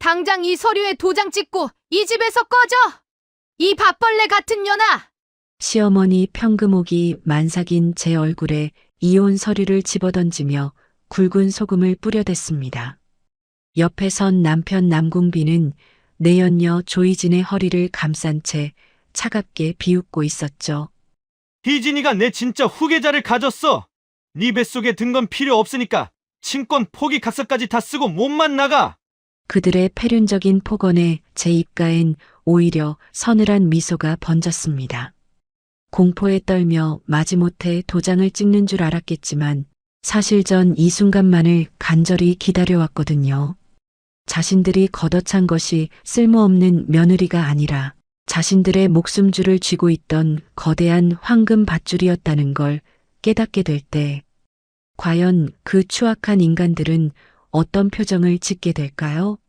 당장 이 서류에 도장 찍고 이 집에서 꺼져! 이 밥벌레 같은 년아! 시어머니 평금옥이 만삭인 제 얼굴에 이혼 서류를 집어던지며 굵은 소금을 뿌려댔습니다. 옆에 선 남편 남궁비는 내연녀 조이진의 허리를 감싼 채 차갑게 비웃고 있었죠. 희진이가 내 진짜 후계자를 가졌어. 네 뱃속에 든 건 필요 없으니까 친권 포기 각서까지 다 쓰고 몸만 나가. 그들의 패륜적인 폭언에 제 입가엔 오히려 서늘한 미소가 번졌습니다. 공포에 떨며 마지못해 도장을 찍는 줄 알았겠지만 사실 전 이 순간만을 간절히 기다려왔거든요. 자신들이 걷어찬 것이 쓸모없는 며느리가 아니라 자신들의 목숨줄을 쥐고 있던 거대한 황금 밧줄이었다는 걸 깨닫게 될 때 과연 그 추악한 인간들은 어떤 표정을 짓게 될까요?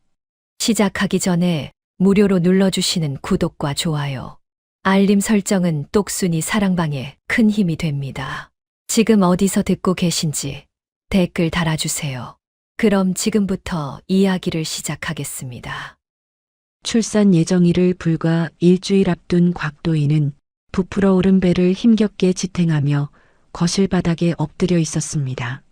시작하기 전에 무료로 눌러주시는 구독과 좋아요, 알림 설정은 똑순이 사랑방에 큰 힘이 됩니다. 지금 어디서 듣고 계신지 댓글 달아주세요. 그럼 지금부터 이야기를 시작하겠습니다. 출산 예정일을 불과 일주일 앞둔 곽도희는 부풀어 오른 배를 힘겹게 지탱하며 거실 바닥에 엎드려 있었습니다.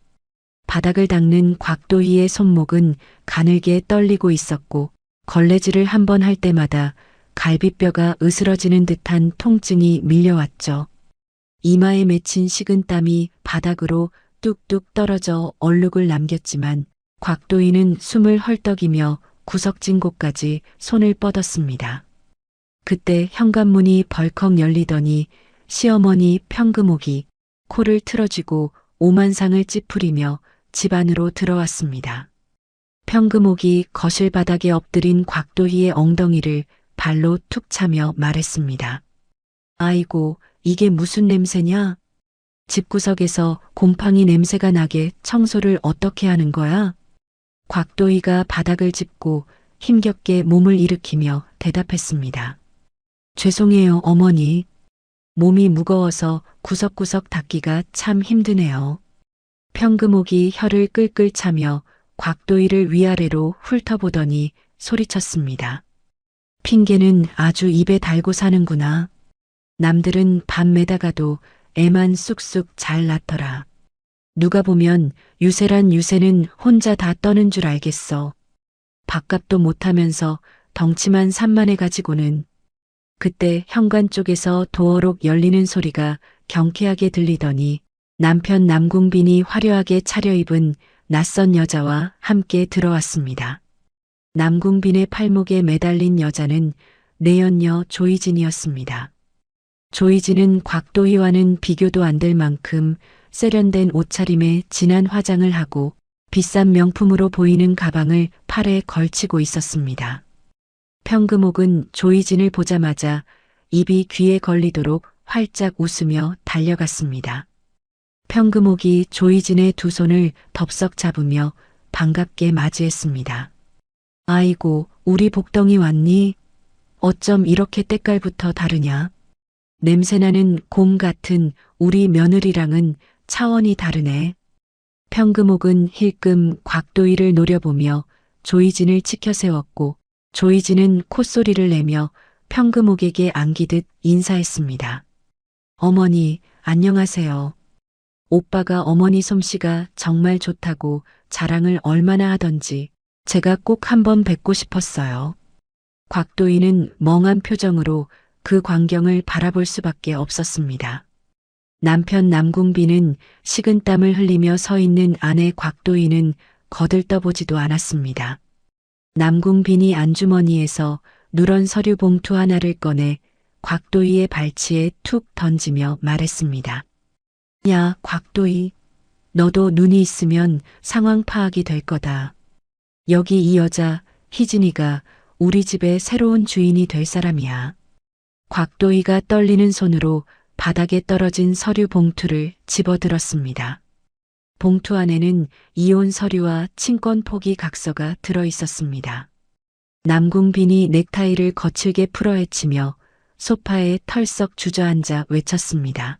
바닥을 닦는 곽도희의 손목은 가늘게 떨리고 있었고 걸레질을 한 번 할 때마다 갈비뼈가 으스러지는 듯한 통증이 밀려왔죠. 이마에 맺힌 식은땀이 바닥으로 뚝뚝 떨어져 얼룩을 남겼지만 곽도희는 숨을 헐떡이며 구석진 곳까지 손을 뻗었습니다. 그때 현관문이 벌컥 열리더니 시어머니 평금옥이 코를 틀어쥐고 오만상을 찌푸리며 집 안으로 들어왔습니다. 평금옥이 거실 바닥에 엎드린 곽도희의 엉덩이를 발로 툭 차며 말했습니다. 아이고, 이게 무슨 냄새냐? 집구석에서 곰팡이 냄새가 나게 청소를 어떻게 하는 거야? 곽도희가 바닥을 짚고 힘겹게 몸을 일으키며 대답했습니다. 죄송해요, 어머니. 몸이 무거워서 구석구석 닦기가 참 힘드네요. 평금옥이 혀를 끌끌 차며 곽도희를 위아래로 훑어보더니 소리쳤습니다. 핑계는 아주 입에 달고 사는구나. 남들은 밤 매다가도 애만 쑥쑥 잘 낳더라. 누가 보면 유세란 유세는 혼자 다 떠는 줄 알겠어. 밥값도 못하면서 덩치만 산만해 가지고는. 그때 현관 쪽에서 도어록 열리는 소리가 경쾌하게 들리더니 남편 남궁빈이 화려하게 차려입은 낯선 여자와 함께 들어왔습니다. 남궁빈의 팔목에 매달린 여자는 내연녀 조이진이었습니다. 조이진은 곽도희와는 비교도 안 될 만큼 세련된 옷차림에 진한 화장을 하고 비싼 명품으로 보이는 가방을 팔에 걸치고 있었습니다. 평금옥은 조이진을 보자마자 입이 귀에 걸리도록 활짝 웃으며 달려갔습니다. 평금옥이 조이진의 두 손을 덥석 잡으며 반갑게 맞이했습니다. 아이고, 우리 복덩이 왔니? 어쩜 이렇게 때깔부터 다르냐? 냄새나는 곰 같은 우리 며느리랑은 차원이 다르네. 평금옥은 힐끔 곽도희를 노려보며 조이진을 치켜 세웠고 조이진은 콧소리를 내며 평금옥에게 안기듯 인사했습니다. 어머니, 안녕하세요. 오빠가 어머니 솜씨가 정말 좋다고 자랑을 얼마나 하던지 제가 꼭 한번 뵙고 싶었어요. 곽도희는 멍한 표정으로 그 광경을 바라볼 수밖에 없었습니다. 남편 남궁비는 식은땀을 흘리며 서 있는 아내 곽도희는 거들떠보지도 않았습니다. 남궁빈이 안주머니에서 누런 서류 봉투 하나를 꺼내 곽도희의 발치에 툭 던지며 말했습니다. 야, 곽도희, 너도 눈이 있으면 상황 파악이 될 거다. 여기 이 여자 희진이가 우리 집의 새로운 주인이 될 사람이야. 곽도희가 떨리는 손으로 바닥에 떨어진 서류 봉투를 집어들었습니다. 봉투 안에는 이혼 서류와 친권 포기 각서가 들어 있었습니다. 남궁빈이 넥타이를 거칠게 풀어헤치며 소파에 털썩 주저앉아 외쳤습니다.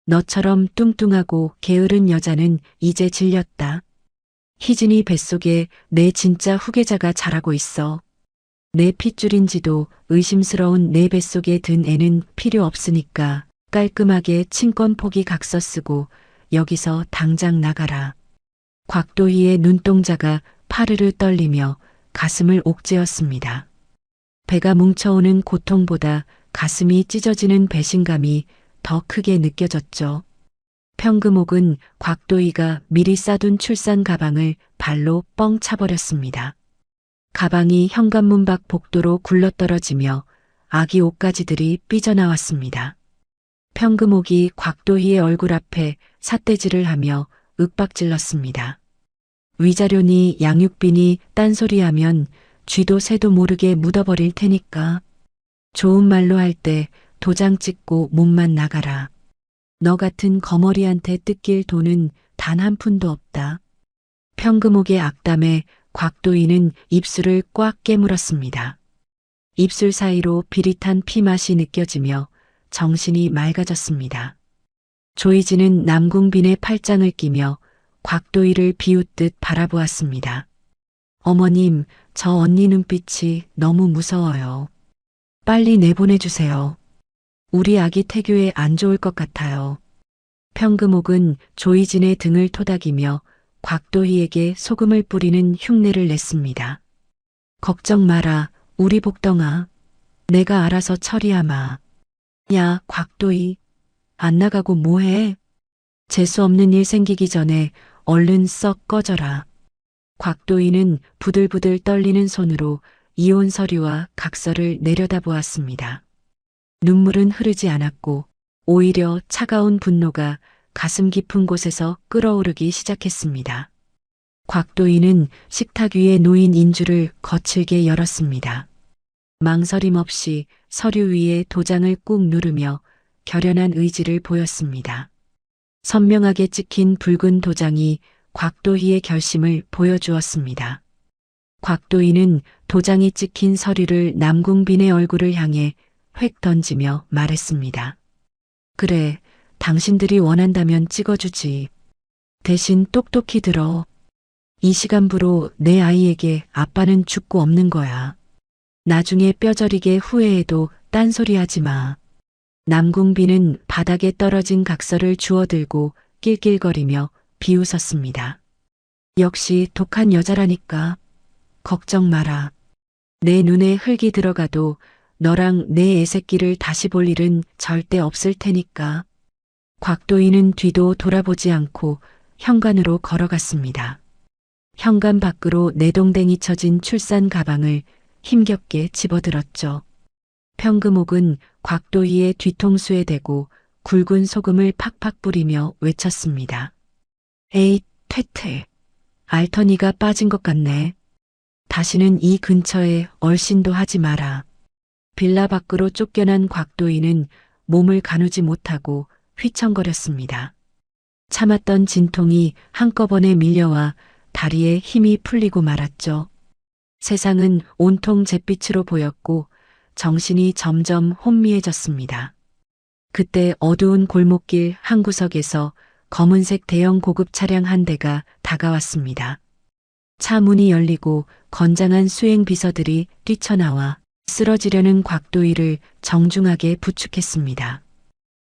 너처럼 뚱뚱하고 게으른 여자는 이제 질렸다. 희진이 뱃속에 내 진짜 후계자가 자라고 있어. 내 핏줄인지도 의심스러운 내 뱃속에 든 애는 필요 없으니까 깔끔하게 친권 포기 각서 쓰고 여기서 당장 나가라. 곽도희의 눈동자가 파르르 떨리며 가슴을 옥죄었습니다. 배가 뭉쳐오는 고통보다 가슴이 찢어지는 배신감이 더 크게 느껴졌죠. 평금옥은 곽도희가 미리 싸둔 출산 가방을 발로 뻥 차버렸습니다. 가방이 현관문 밖 복도로 굴러떨어지며 아기 옷가지들이 삐져나왔습니다. 평금옥이 곽도희의 얼굴 앞에 삿대질을 하며 윽박질렀습니다. 위자료니 양육비니 딴소리하면 쥐도 새도 모르게 묻어버릴 테니까. 좋은 말로 할 때 도장 찍고 몸만 나가라. 너 같은 거머리한테 뜯길 돈은 단 한 푼도 없다. 평금옥의 악담에 곽도희는 입술을 꽉 깨물었습니다. 입술 사이로 비릿한 피맛이 느껴지며 정신이 맑아졌습니다. 조이진은 남궁빈의 팔짱을 끼며 곽도희를 비웃듯 바라보았습니다. 어머님, 저 언니 눈빛이 너무 무서워요. 빨리 내보내주세요. 우리 아기 태교에 안 좋을 것 같아요. 평금옥은 조이진의 등을 토닥이며 곽도희에게 소금을 뿌리는 흉내를 냈습니다. 걱정 마라, 우리 복덩아. 내가 알아서 처리하마. 야, 곽도희. 안 나가고 뭐해? 재수없는 일 생기기 전에 얼른 썩 꺼져라. 곽도희는 부들부들 떨리는 손으로 이혼 서류와 각서를 내려다보았습니다. 눈물은 흐르지 않았고 오히려 차가운 분노가 가슴 깊은 곳에서 끓어오르기 시작했습니다. 곽도희는 식탁 위에 놓인 인주를 거칠게 열었습니다. 망설임 없이 서류 위에 도장을 꾹 누르며 결연한 의지를 보였습니다. 선명하게 찍힌 붉은 도장이 곽도희의 결심을 보여주었습니다. 곽도희는 도장이 찍힌 서류를 남궁빈의 얼굴을 향해 획 던지며 말했습니다. 그래, 당신들이 원한다면 찍어주지. 대신 똑똑히 들어. 이 시간부로 내 아이에게 아빠는 죽고 없는 거야. 나중에 뼈저리게 후회해도 딴소리하지 마. 남궁빈은 바닥에 떨어진 각서를 주워들고 낄낄거리며 비웃었습니다. 역시 독한 여자라니까. 걱정 마라. 내 눈에 흙이 들어가도 너랑 내 애새끼를 다시 볼 일은 절대 없을 테니까. 곽도희는 뒤도 돌아보지 않고 현관으로 걸어갔습니다. 현관 밖으로 내동댕이 쳐진 출산 가방을 힘겹게 집어들었죠. 평금옥은 곽도희의 뒤통수에 대고 굵은 소금을 팍팍 뿌리며 외쳤습니다. 에이, 퇴퇴. 알터니가 빠진 것 같네. 다시는 이 근처에 얼씬도 하지 마라. 빌라 밖으로 쫓겨난 곽도희는 몸을 가누지 못하고 휘청거렸습니다. 참았던 진통이 한꺼번에 밀려와 다리에 힘이 풀리고 말았죠. 세상은 온통 잿빛으로 보였고 정신이 점점 혼미해졌습니다. 그때 어두운 골목길 한 구석에서 검은색 대형 고급 차량 한 대가 다가왔습니다. 차 문이 열리고 건장한 수행 비서들이 뛰쳐나와 쓰러지려는 곽도희를 정중하게 부축했습니다.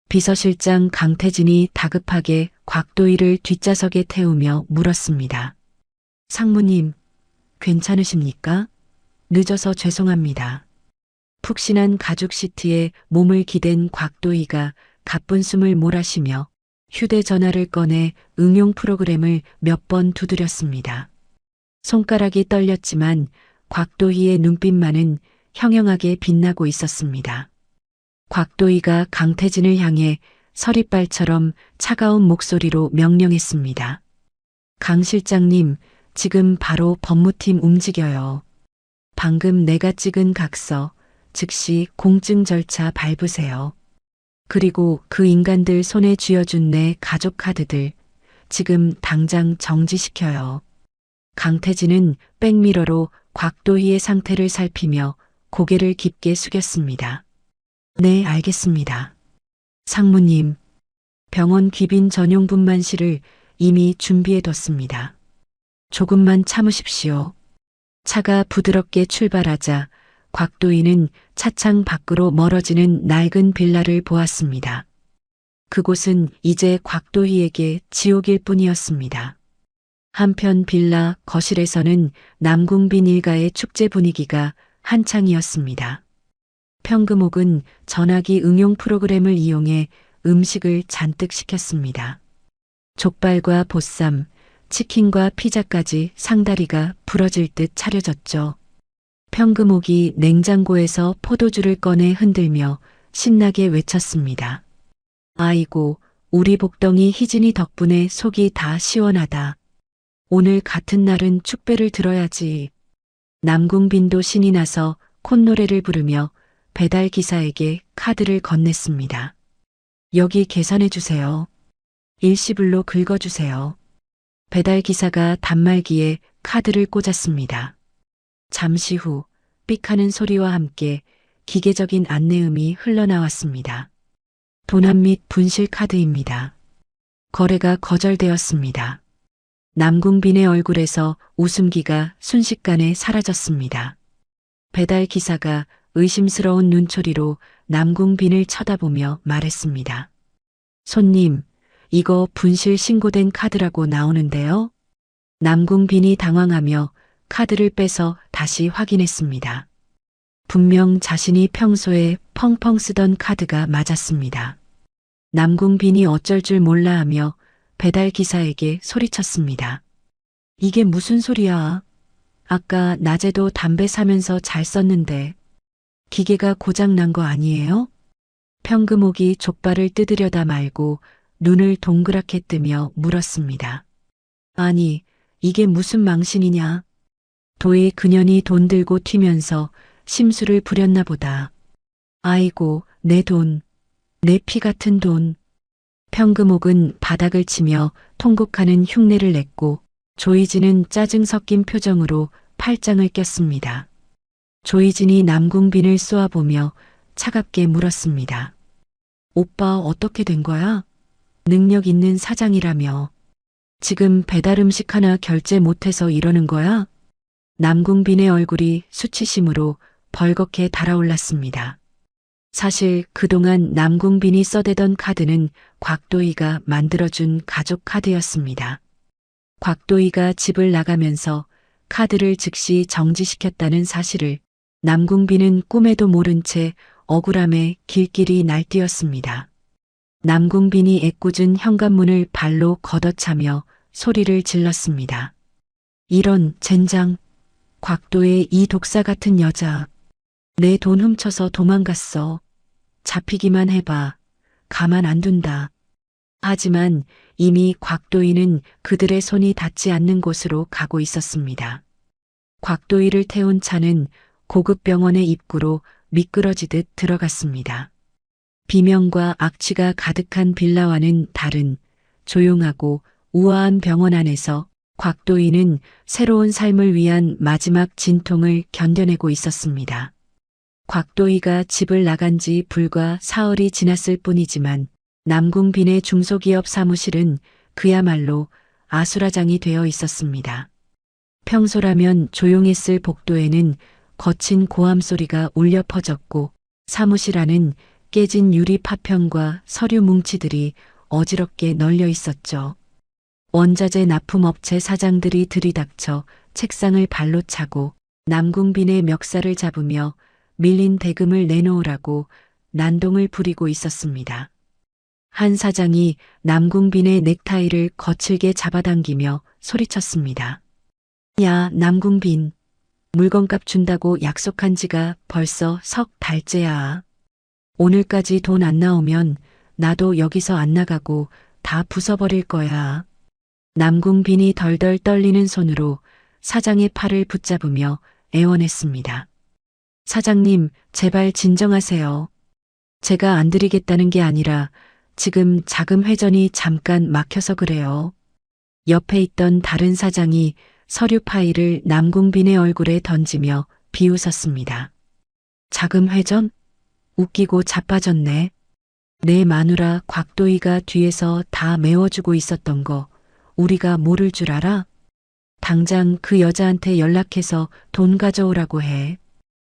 비서실장 강태진이 다급하게 곽도희를 뒷좌석에 태우며 물었습니다. 상무님, 괜찮으십니까? 늦어서 죄송합니다. 푹신한 가죽 시트에 몸을 기댄 곽도희가 가쁜 숨을 몰아쉬며 휴대전화를 꺼내 응용 프로그램을 몇 번 두드렸습니다. 손가락이 떨렸지만 곽도희의 눈빛만은 형형하게 빛나고 있었습니다. 곽도희가 강태진을 향해 서리발처럼 차가운 목소리로 명령했습니다. 강 실장님, 지금 바로 법무팀 움직여요. 방금 내가 찍은 각서, 즉시 공증 절차 밟으세요. 그리고 그 인간들 손에 쥐어준 내 가족 카드들, 지금 당장 정지시켜요. 강태진은 백미러로 곽도희의 상태를 살피며 고개를 깊게 숙였습니다. 네, 알겠습니다. 상무님, 병원 귀빈 전용 분만실을 이미 준비해뒀습니다. 조금만 참으십시오. 차가 부드럽게 출발하자 곽도희는 차창 밖으로 멀어지는 낡은 빌라를 보았습니다. 그곳은 이제 곽도희에게 지옥일 뿐이었습니다. 한편 빌라 거실에서는 남궁빈 일가의 축제 분위기가 한창이었습니다. 평금옥은 전화기 응용 프로그램을 이용해 음식을 잔뜩 시켰습니다. 족발과 보쌈, 치킨과 피자까지 상다리가 부러질 듯 차려졌죠. 평금옥이 냉장고에서 포도주를 꺼내 흔들며 신나게 외쳤습니다. 아이고, 우리 복덩이 희진이 덕분에 속이 다 시원하다. 오늘 같은 날은 축배를 들어야지. 남궁빈도 신이 나서 콧노래를 부르며 배달 기사에게 카드를 건넸습니다. 여기 계산해 주세요. 일시불로 긁어주세요. 배달 기사가 단말기에 카드를 꽂았습니다. 잠시 후 삑하는 소리와 함께 기계적인 안내음이 흘러나왔습니다. 도난 및 분실 카드입니다. 거래가 거절되었습니다. 남궁빈의 얼굴에서 웃음기가 순식간에 사라졌습니다. 배달 기사가 의심스러운 눈초리로 남궁빈을 쳐다보며 말했습니다. 손님, 이거 분실 신고된 카드라고 나오는데요. 남궁빈이 당황하며 카드를 빼서 다시 확인했습니다. 분명 자신이 평소에 펑펑 쓰던 카드가 맞았습니다. 남궁빈이 어쩔 줄 몰라 하며 배달 기사에게 소리쳤습니다. 이게 무슨 소리야? 아까 낮에도 담배 사면서 잘 썼는데 기계가 고장 난 거 아니에요? 평금옥이 족발을 뜯으려다 말고 눈을 동그랗게 뜨며 물었습니다. 아니, 이게 무슨 망신이냐? 도희 그년이 돈 들고 튀면서 심술을 부렸나 보다. 아이고, 내 돈, 내 피 같은 돈. 평금옥은 바닥을 치며 통곡하는 흉내를 냈고 조이진은 짜증 섞인 표정으로 팔짱을 꼈습니다. 조이진이 남궁빈을 쏘아보며 차갑게 물었습니다. 오빠 어떻게 된 거야? 능력 있는 사장이라며. 지금 배달 음식 하나 결제 못해서 이러는 거야? 남궁빈의 얼굴이 수치심으로 벌겋게 달아올랐습니다. 사실 그동안 남궁빈이 써대던 카드는 곽도희가 만들어준 가족 카드였습니다. 곽도희가 집을 나가면서 카드를 즉시 정지시켰다는 사실을 남궁빈은 꿈에도 모른 채 억울함에 길길이 날뛰었습니다. 남궁빈이 애꿎은 현관문을 발로 걷어차며 소리를 질렀습니다. 이런 젠장, 곽도의 이 독사 같은 여자, 내 돈 훔쳐서 도망갔어. 잡히기만 해봐. 가만 안 둔다. 하지만 이미 곽도희는 그들의 손이 닿지 않는 곳으로 가고 있었습니다. 곽도희를 태운 차는 고급 병원의 입구로 미끄러지듯 들어갔습니다. 비명과 악취가 가득한 빌라와는 다른 조용하고 우아한 병원 안에서 곽도희는 새로운 삶을 위한 마지막 진통을 견뎌내고 있었습니다. 곽도희가 집을 나간 지 불과 사흘이 지났을 뿐이지만 남궁빈의 중소기업 사무실은 그야말로 아수라장이 되어 있었습니다. 평소라면 조용했을 복도에는 거친 고함 소리가 울려 퍼졌고 사무실 안은 깨진 유리 파편과 서류 뭉치들이 어지럽게 널려 있었죠. 원자재 납품업체 사장들이 들이닥쳐 책상을 발로 차고 남궁빈의 멱살을 잡으며 밀린 대금을 내놓으라고 난동을 부리고 있었습니다. 한 사장이 남궁빈의 넥타이를 거칠게 잡아당기며 소리쳤습니다. 야, 남궁빈. 물건값 준다고 약속한 지가 벌써 석 달째야. 오늘까지 돈 안 나오면 나도 여기서 안 나가고 다 부숴버릴 거야. 남궁빈이 덜덜 떨리는 손으로 사장의 팔을 붙잡으며 애원했습니다. 사장님, 제발 진정하세요. 제가 안 드리겠다는 게 아니라 지금 자금 회전이 잠깐 막혀서 그래요. 옆에 있던 다른 사장이 서류 파일을 남궁빈의 얼굴에 던지며 비웃었습니다. 자금 회전? 웃기고 자빠졌네. 내 마누라 곽도희가 뒤에서 다 메워주고 있었던 거 우리가 모를 줄 알아? 당장 그 여자한테 연락해서 돈 가져오라고 해.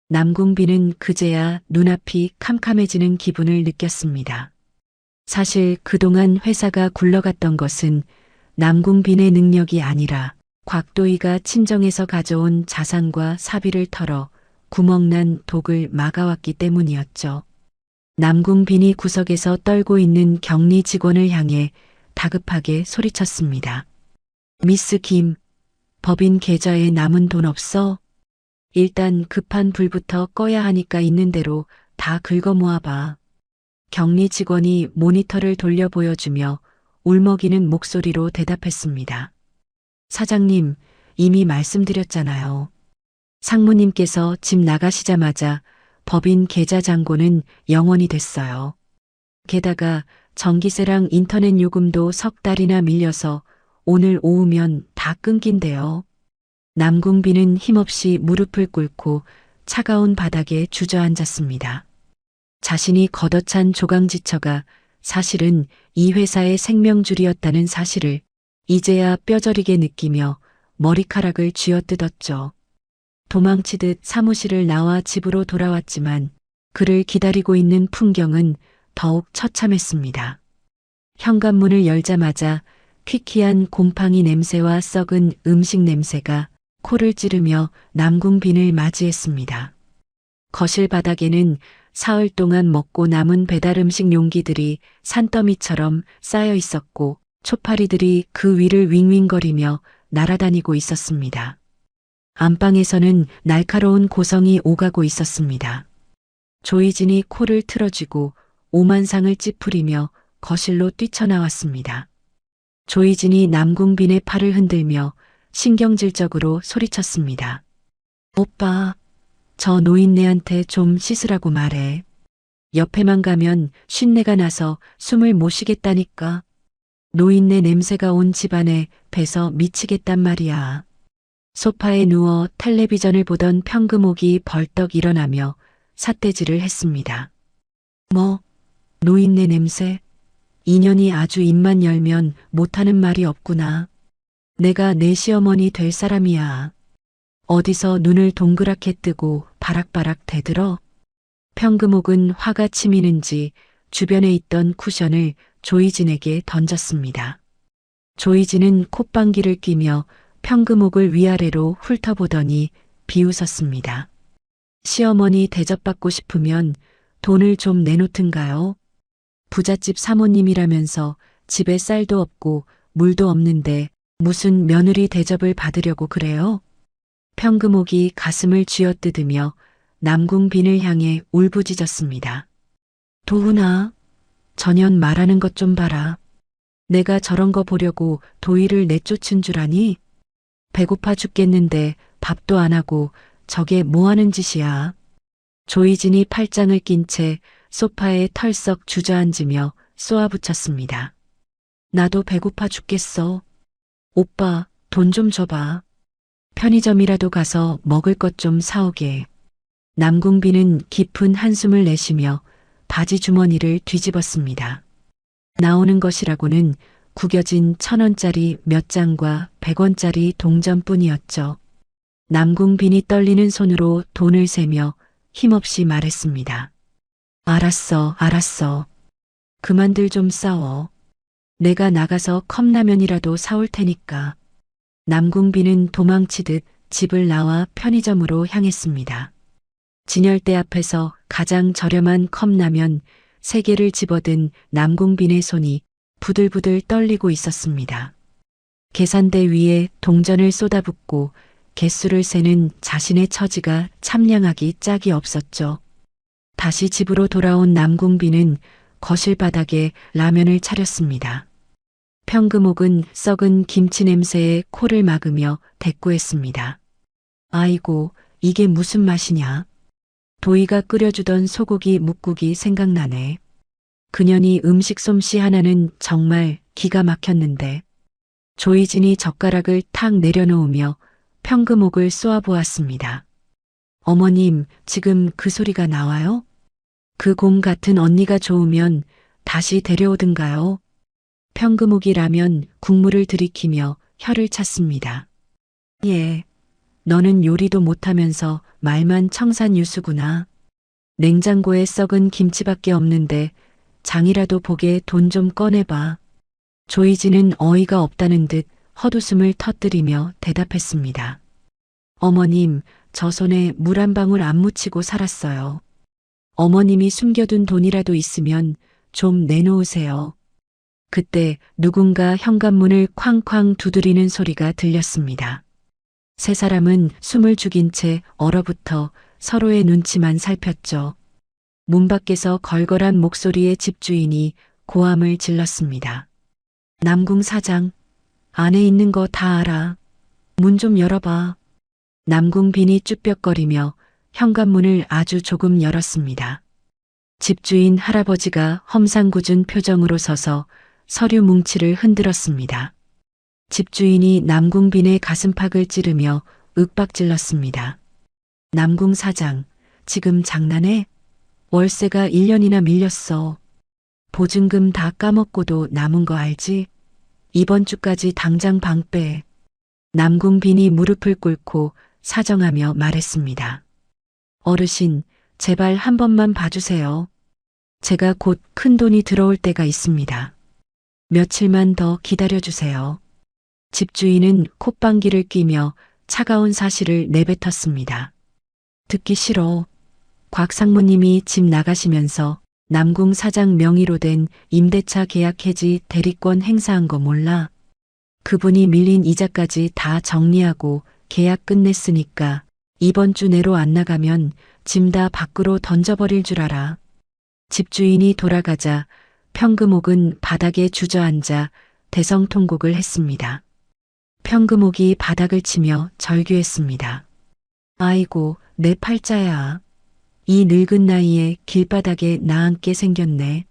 남궁빈은 그제야 눈앞이 캄캄해지는 기분을 느꼈습니다. 사실 그동안 회사가 굴러갔던 것은 남궁빈의 능력이 아니라 곽도희가 친정에서 가져온 자산과 사비를 털어 구멍난 독을 막아왔기 때문이었죠. 남궁빈이 구석에서 떨고 있는 격리 직원을 향해 다급하게 소리쳤습니다. 미스 김, 법인 계좌에 남은 돈 없어? 일단 급한 불부터 꺼야 하니까 있는 대로 다 긁어 모아봐. 격리 직원이 모니터를 돌려 보여주며 울먹이는 목소리로 대답했습니다. 사장님, 이미 말씀드렸잖아요. 상무님께서 집 나가시자마자 법인 계좌 잔고는 영원이 됐어요. 게다가 전기세랑 인터넷 요금도 석 달이나 밀려서 오늘 오후면 다 끊긴대요. 남궁빈은 힘없이 무릎을 꿇고 차가운 바닥에 주저앉았습니다. 자신이 걷어찬 조강지처가 사실은 이 회사의 생명줄이었다는 사실을 이제야 뼈저리게 느끼며 머리카락을 쥐어뜯었죠. 도망치듯 사무실을 나와 집으로 돌아왔지만 그를 기다리고 있는 풍경은 더욱 처참했습니다. 현관문을 열자마자 퀴퀴한 곰팡이 냄새와 썩은 음식 냄새가 코를 찌르며 남궁빈을 맞이했습니다. 거실 바닥에는 사흘 동안 먹고 남은 배달 음식 용기들이 산더미처럼 쌓여 있었고 초파리들이 그 위를 윙윙거리며 날아다니고 있었습니다. 안방에서는 날카로운 고성이 오가고 있었습니다. 조이진이 코를 틀어쥐고 오만상을 찌푸리며 거실로 뛰쳐나왔습니다. 조이진이 남궁빈의 팔을 흔들며 신경질적으로 소리쳤습니다. 오빠, 저 노인네한테 좀 씻으라고 말해. 옆에만 가면 쉰내가 나서 숨을 못 쉬겠다니까. 노인네 냄새가 온 집안에 배서 미치겠단 말이야. 소파에 누워 텔레비전을 보던 평금옥이 벌떡 일어나며 삿대질을 했습니다. 뭐, 노인네 냄새? 인연이 아주 입만 열면 못하는 말이 없구나. 내가 내 시어머니 될 사람이야. 어디서 눈을 동그랗게 뜨고 바락바락 대들어? 평금옥은 화가 치미는지 주변에 있던 쿠션을 조이진에게 던졌습니다. 조이진은 콧방귀를 뀌며 평금옥을 위아래로 훑어보더니 비웃었습니다. 시어머니 대접받고 싶으면 돈을 좀 내놓든가요? 부잣집 사모님이라면서 집에 쌀도 없고 물도 없는데 무슨 며느리 대접을 받으려고 그래요? 평금옥이 가슴을 쥐어뜯으며 남궁빈을 향해 울부짖었습니다. 도훈아, 전현 말하는 것 좀 봐라. 내가 저런 거 보려고 도희를 내쫓은 줄 아니? 배고파 죽겠는데 밥도 안 하고 저게 뭐 하는 짓이야? 조이진이 팔짱을 낀 채 소파에 털썩 주저앉으며 쏘아붙였습니다. 나도 배고파 죽겠어. 오빠, 돈 좀 줘봐. 편의점이라도 가서 먹을 것 좀 사오게. 남궁빈은 깊은 한숨을 내쉬며 바지 주머니를 뒤집었습니다. 나오는 것이라고는 구겨진 1,000원짜리 몇 장과 100원짜리 동전뿐이었죠. 남궁빈이 떨리는 손으로 돈을 세며 힘없이 말했습니다. 알았어, 알았어. 그만들 좀 싸워. 내가 나가서 컵라면이라도 사올 테니까. 남궁빈은 도망치듯 집을 나와 편의점으로 향했습니다. 진열대 앞에서 가장 저렴한 컵라면 3개를 집어든 남궁빈의 손이 부들부들 떨리고 있었습니다. 계산대 위에 동전을 쏟아붓고 개수를 세는 자신의 처지가 참량하기 짝이 없었죠. 다시 집으로 돌아온 남궁빈은 거실 바닥에 라면을 차렸습니다. 평금옥은 썩은 김치 냄새에 코를 막으며 대꾸했습니다. 아이고, 이게 무슨 맛이냐? 도희가 끓여주던 소고기 묵국이 생각나네. 그년이 음식 솜씨 하나는 정말 기가 막혔는데. 조이진이 젓가락을 탁 내려놓으며 평금옥을 쏘아보았습니다. 어머님, 지금 그 소리가 나와요? 그 곰 같은 언니가 좋으면 다시 데려오든가요? 평금옥이라면 국물을 들이키며 혀를 찼습니다. 예. 너는 요리도 못하면서 말만 청산유수구나. 냉장고에 썩은 김치밖에 없는데 장이라도 보게 돈 좀 꺼내봐. 조이지는 어이가 없다는 듯 헛웃음을 터뜨리며 대답했습니다. 어머님, 저 손에 물 한 방울 안 묻히고 살았어요. 어머님이 숨겨둔 돈이라도 있으면 좀 내놓으세요. 그때 누군가 현관문을 쾅쾅 두드리는 소리가 들렸습니다. 세 사람은 숨을 죽인 채 얼어붙어 서로의 눈치만 살폈죠. 문 밖에서 걸걸한 목소리의 집주인이 고함을 질렀습니다. 남궁 사장, 안에 있는 거 다 알아. 문 좀 열어봐. 남궁 빈이 쭈뼛거리며 현관문을 아주 조금 열었습니다. 집주인 할아버지가 험상궂은 표정으로 서서 서류 뭉치를 흔들었습니다. 집주인이 남궁 빈의 가슴팍을 찌르며 윽박질렀습니다. 남궁 사장, 지금 장난해? 월세가 1년이나 밀렸어. 보증금 다 까먹고도 남은 거 알지? 이번 주까지 당장 방 빼. 남궁 빈이 무릎을 꿇고 사정하며 말했습니다. 어르신, 제발 한 번만 봐주세요. 제가 곧 큰 돈이 들어올 때가 있습니다. 며칠만 더 기다려주세요. 집주인은 콧방귀를 뀌며 차가운 사실을 내뱉었습니다. 듣기 싫어. 곽 상무님이 집 나가시면서 남궁 사장 명의로 된 임대차 계약 해지 대리권 행사한 거 몰라? 그분이 밀린 이자까지 다 정리하고 계약 끝냈으니까 이번 주 내로 안 나가면 짐 다 밖으로 던져버릴 줄 알아. 집주인이 돌아가자 평금옥은 바닥에 주저앉아 대성통곡을 했습니다. 평금옥이 바닥을 치며 절규했습니다. 아이고, 내 팔자야. 이 늙은 나이에 길바닥에 나앉게 생겼네.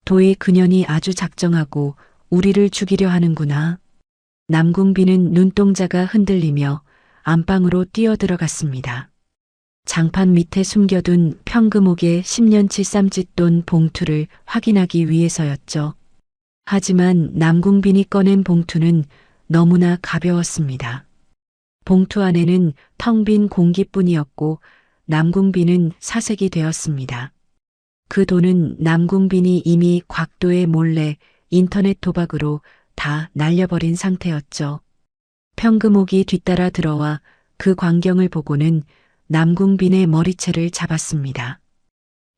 도의 그년이 아주 작정하고 우리를 죽이려 하는구나. 남궁비는 눈동자가 흔들리며 안방으로 뛰어들어갔습니다. 장판 밑에 숨겨둔 평금옥의 10년치 쌈짓돈 봉투를 확인하기 위해서였죠. 하지만 남궁빈이 꺼낸 봉투는 너무나 가벼웠습니다. 봉투 안에는 텅 빈 공기뿐이었고 남궁빈은 사색이 되었습니다. 그 돈은 남궁빈이 이미 곽도에 몰래 인터넷 도박으로 다 날려버린 상태였죠. 평금옥이 뒤따라 들어와 그 광경을 보고는 남궁빈의 머리채를 잡았습니다.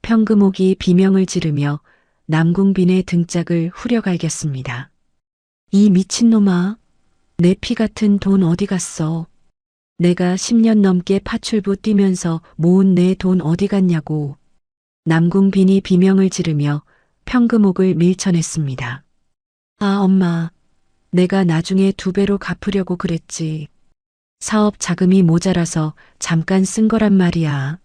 평금옥이 비명을 지르며 남궁빈의 등짝을 후려갈겼습니다. 이 미친놈아, 내 피 같은 돈 어디 갔어? 내가 10년 넘게 파출부 뛰면서 모은 내 돈 어디 갔냐고. 남궁빈이 비명을 지르며 평금옥을 밀쳐냈습니다. 아, 엄마. 내가 나중에 2배로 갚으려고 그랬지. 사업 자금이 모자라서 잠깐 쓴 거란 말이야.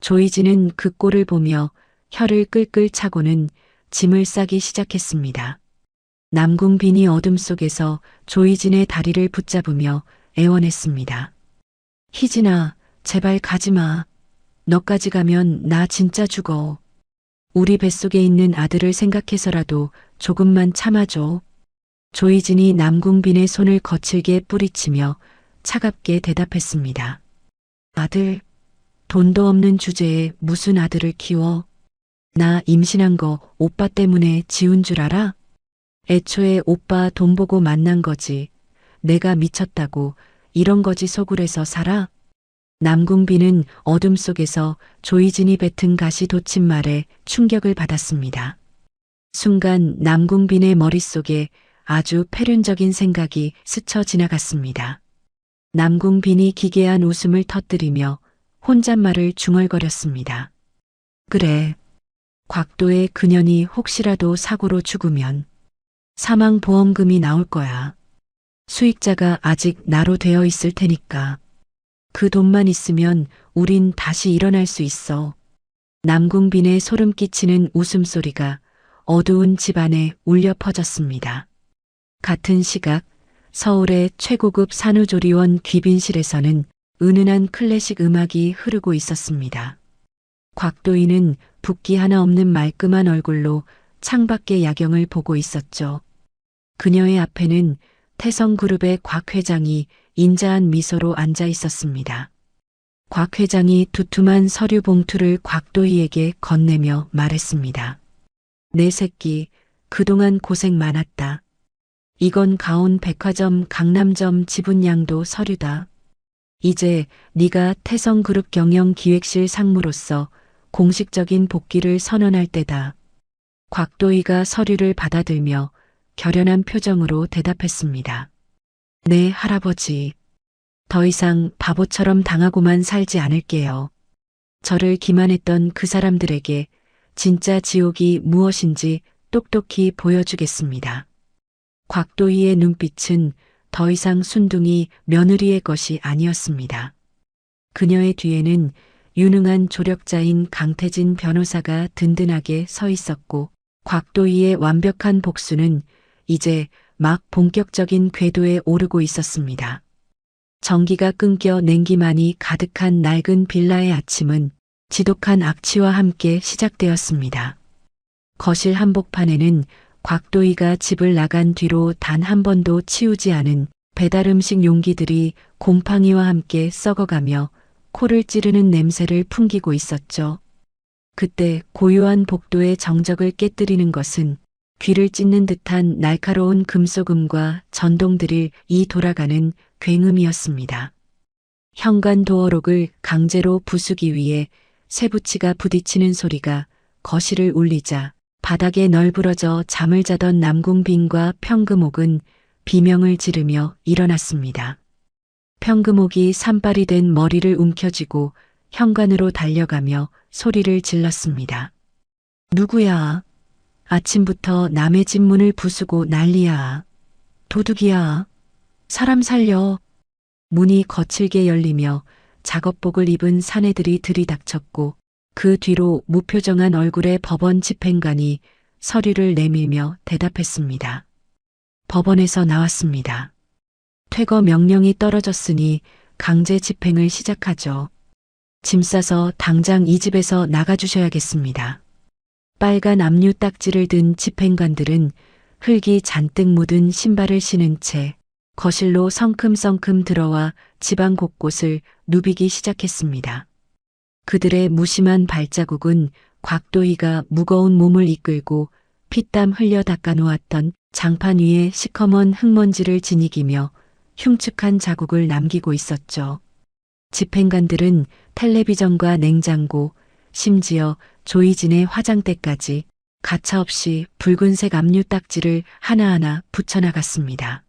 조이지는 그 꼴을 보며 혀를 끌끌 차고는 짐을 싸기 시작했습니다. 남궁빈이 어둠 속에서 조이진의 다리를 붙잡으며 애원했습니다. 희진아, 제발 가지마. 너까지 가면 나 진짜 죽어. 우리 뱃속에 있는 아들을 생각해서라도 조금만 참아줘. 조이진이 남궁빈의 손을 거칠게 뿌리치며 차갑게 대답했습니다. 아들, 돈도 없는 주제에 무슨 아들을 키워? 나 임신한 거 오빠 때문에 지운 줄 알아? 애초에 오빠 돈 보고 만난 거지. 내가 미쳤다고 이런 거지 속으로서 살아? 남궁빈은 어둠 속에서 조이진이 뱉은 가시돋친 말에 충격을 받았습니다. 순간 남궁빈의 머릿속에 아주 패륜적인 생각이 스쳐 지나갔습니다. 남궁빈이 기괴한 웃음을 터뜨리며 혼잣말을 중얼거렸습니다. 그래. 곽도의 그년이 혹시라도 사고로 죽으면 사망보험금이 나올 거야. 수익자가 아직 나로 되어 있을 테니까. 그 돈만 있으면 우린 다시 일어날 수 있어. 남궁빈의 소름 끼치는 웃음소리가 어두운 집안에 울려 퍼졌습니다. 같은 시각 서울의 최고급 산후조리원 귀빈실에서는 은은한 클래식 음악이 흐르고 있었습니다. 곽도인은 붓기 하나 없는 말끔한 얼굴로 창밖의 야경을 보고 있었죠. 그녀의 앞에는 태성그룹의 곽 회장이 인자한 미소로 앉아 있었습니다. 곽 회장이 두툼한 서류 봉투를 곽도희에게 건네며 말했습니다. 내 새끼, 그동안 고생 많았다. 이건 가온 백화점 강남점 지분양도 서류다. 이제 네가 태성그룹 경영기획실 상무로서 공식적인 복귀를 선언할 때다. 곽도희가 서류를 받아들며 결연한 표정으로 대답했습니다. 네, 할아버지. 더 이상 바보처럼 당하고만 살지 않을게요. 저를 기만했던 그 사람들에게 진짜 지옥이 무엇인지 똑똑히 보여주겠습니다. 곽도희의 눈빛은 더 이상 순둥이 며느리의 것이 아니었습니다. 그녀의 뒤에는 유능한 조력자인 강태진 변호사가 든든하게 서 있었고 곽도희의 완벽한 복수는 이제 막 본격적인 궤도에 오르고 있었습니다. 전기가 끊겨 냉기만이 가득한 낡은 빌라의 아침은 지독한 악취와 함께 시작되었습니다. 거실 한복판에는 곽도희가 집을 나간 뒤로 단 한 번도 치우지 않은 배달음식 용기들이 곰팡이와 함께 썩어가며 코를 찌르는 냄새를 풍기고 있었죠. 그때 고요한 복도의 정적을 깨뜨리는 것은 귀를 찢는 듯한 날카로운 금속음과 전동드릴 이 돌아가는 굉음이었습니다. 현관 도어록을 강제로 부수기 위해 쇠붙이가 부딪히는 소리가 거실을 울리자 바닥에 널브러져 잠을 자던 남궁빈과 평금옥은 비명을 지르며 일어났습니다. 평금옥이 산발이 된 머리를 움켜쥐고 현관으로 달려가며 소리를 질렀습니다. 누구야? 아침부터 남의 집 문을 부수고 난리야. 도둑이야. 사람 살려. 문이 거칠게 열리며 작업복을 입은 사내들이 들이닥쳤고 그 뒤로 무표정한 얼굴의 법원 집행관이 서류를 내밀며 대답했습니다. 법원에서 나왔습니다. 퇴거 명령이 떨어졌으니 강제 집행을 시작하죠. 짐 싸서 당장 이 집에서 나가주셔야겠습니다. 빨간 압류 딱지를 든 집행관들은 흙이 잔뜩 묻은 신발을 신은 채 거실로 성큼성큼 들어와 집안 곳곳을 누비기 시작했습니다. 그들의 무심한 발자국은 곽도희가 무거운 몸을 이끌고 피땀 흘려 닦아놓았던 장판 위에 시커먼 흙먼지를 지니기며 흉측한 자국을 남기고 있었죠. 집행관들은 텔레비전과 냉장고, 심지어 조이진의 화장대까지 가차없이 붉은색 압류 딱지를 하나하나 붙여나갔습니다.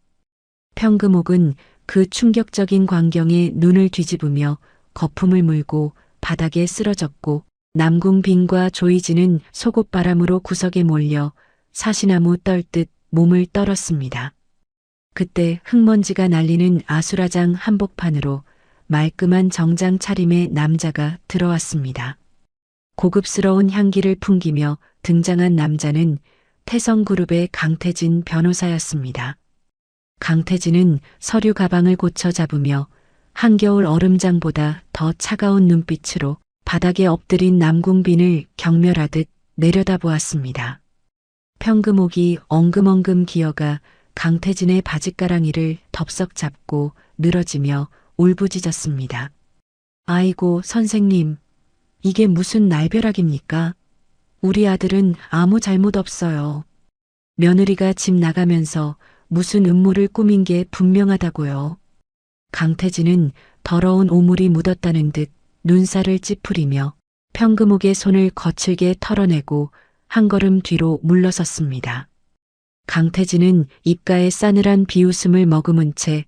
평금옥은 그 충격적인 광경에 눈을 뒤집으며 거품을 물고 바닥에 쓰러졌고 남궁빈과 조이진은 속옷바람으로 구석에 몰려 사시나무 떨듯 몸을 떨었습니다. 그때 흙먼지가 날리는 아수라장 한복판으로 말끔한 정장 차림의 남자가 들어왔습니다. 고급스러운 향기를 풍기며 등장한 남자는 태성그룹의 강태진 변호사였습니다. 강태진은 서류 가방을 고쳐 잡으며 한겨울 얼음장보다 더 차가운 눈빛으로 바닥에 엎드린 남궁빈을 경멸하듯 내려다보았습니다. 평금옥이 엉금엉금 기어가 강태진의 바짓가랑이를 덥석 잡고 늘어지며 울부짖었습니다. 아이고 선생님, 이게 무슨 날벼락입니까? 우리 아들은 아무 잘못 없어요. 며느리가 집 나가면서 무슨 음모를 꾸민 게 분명하다고요. 강태진은 더러운 오물이 묻었다는 듯 눈살을 찌푸리며 평금옥의 손을 거칠게 털어내고 한 걸음 뒤로 물러섰습니다. 강태진은 입가에 싸늘한 비웃음을 머금은 채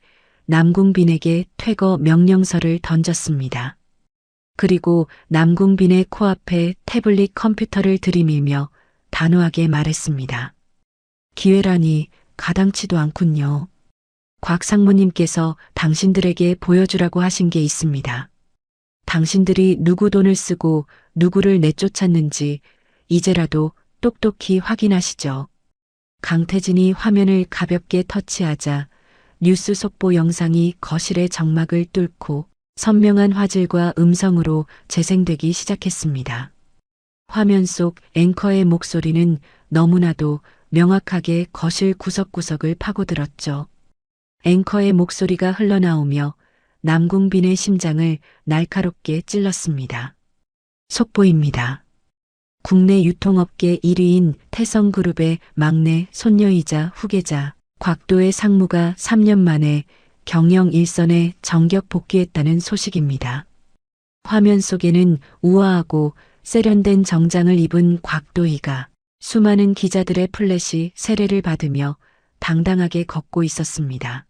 남궁빈에게 퇴거 명령서를 던졌습니다. 그리고 남궁빈의 코앞에 태블릿 컴퓨터를 들이밀며 단호하게 말했습니다. 기회라니 가당치도 않군요. 곽 상무님께서 당신들에게 보여주라고 하신 게 있습니다. 당신들이 누구 돈을 쓰고 누구를 내쫓았는지 이제라도 똑똑히 확인하시죠. 강태진이 화면을 가볍게 터치하자 뉴스 속보 영상이 거실의 정막을 뚫고 선명한 화질과 음성으로 재생되기 시작했습니다. 화면 속 앵커의 목소리는 너무나도 명확하게 거실 구석구석을 파고들었죠. 앵커의 목소리가 흘러나오며 남궁빈의 심장을 날카롭게 찔렀습니다. 속보입니다. 국내 유통업계 1위인 태성그룹의 막내 손녀이자 후계자 곽도의 상무가 3년 만에 경영 일선에 정격 복귀했다는 소식입니다. 화면 속에는 우아하고 세련된 정장을 입은 곽도희가 수많은 기자들의 플래시 세례를 받으며 당당하게 걷고 있었습니다.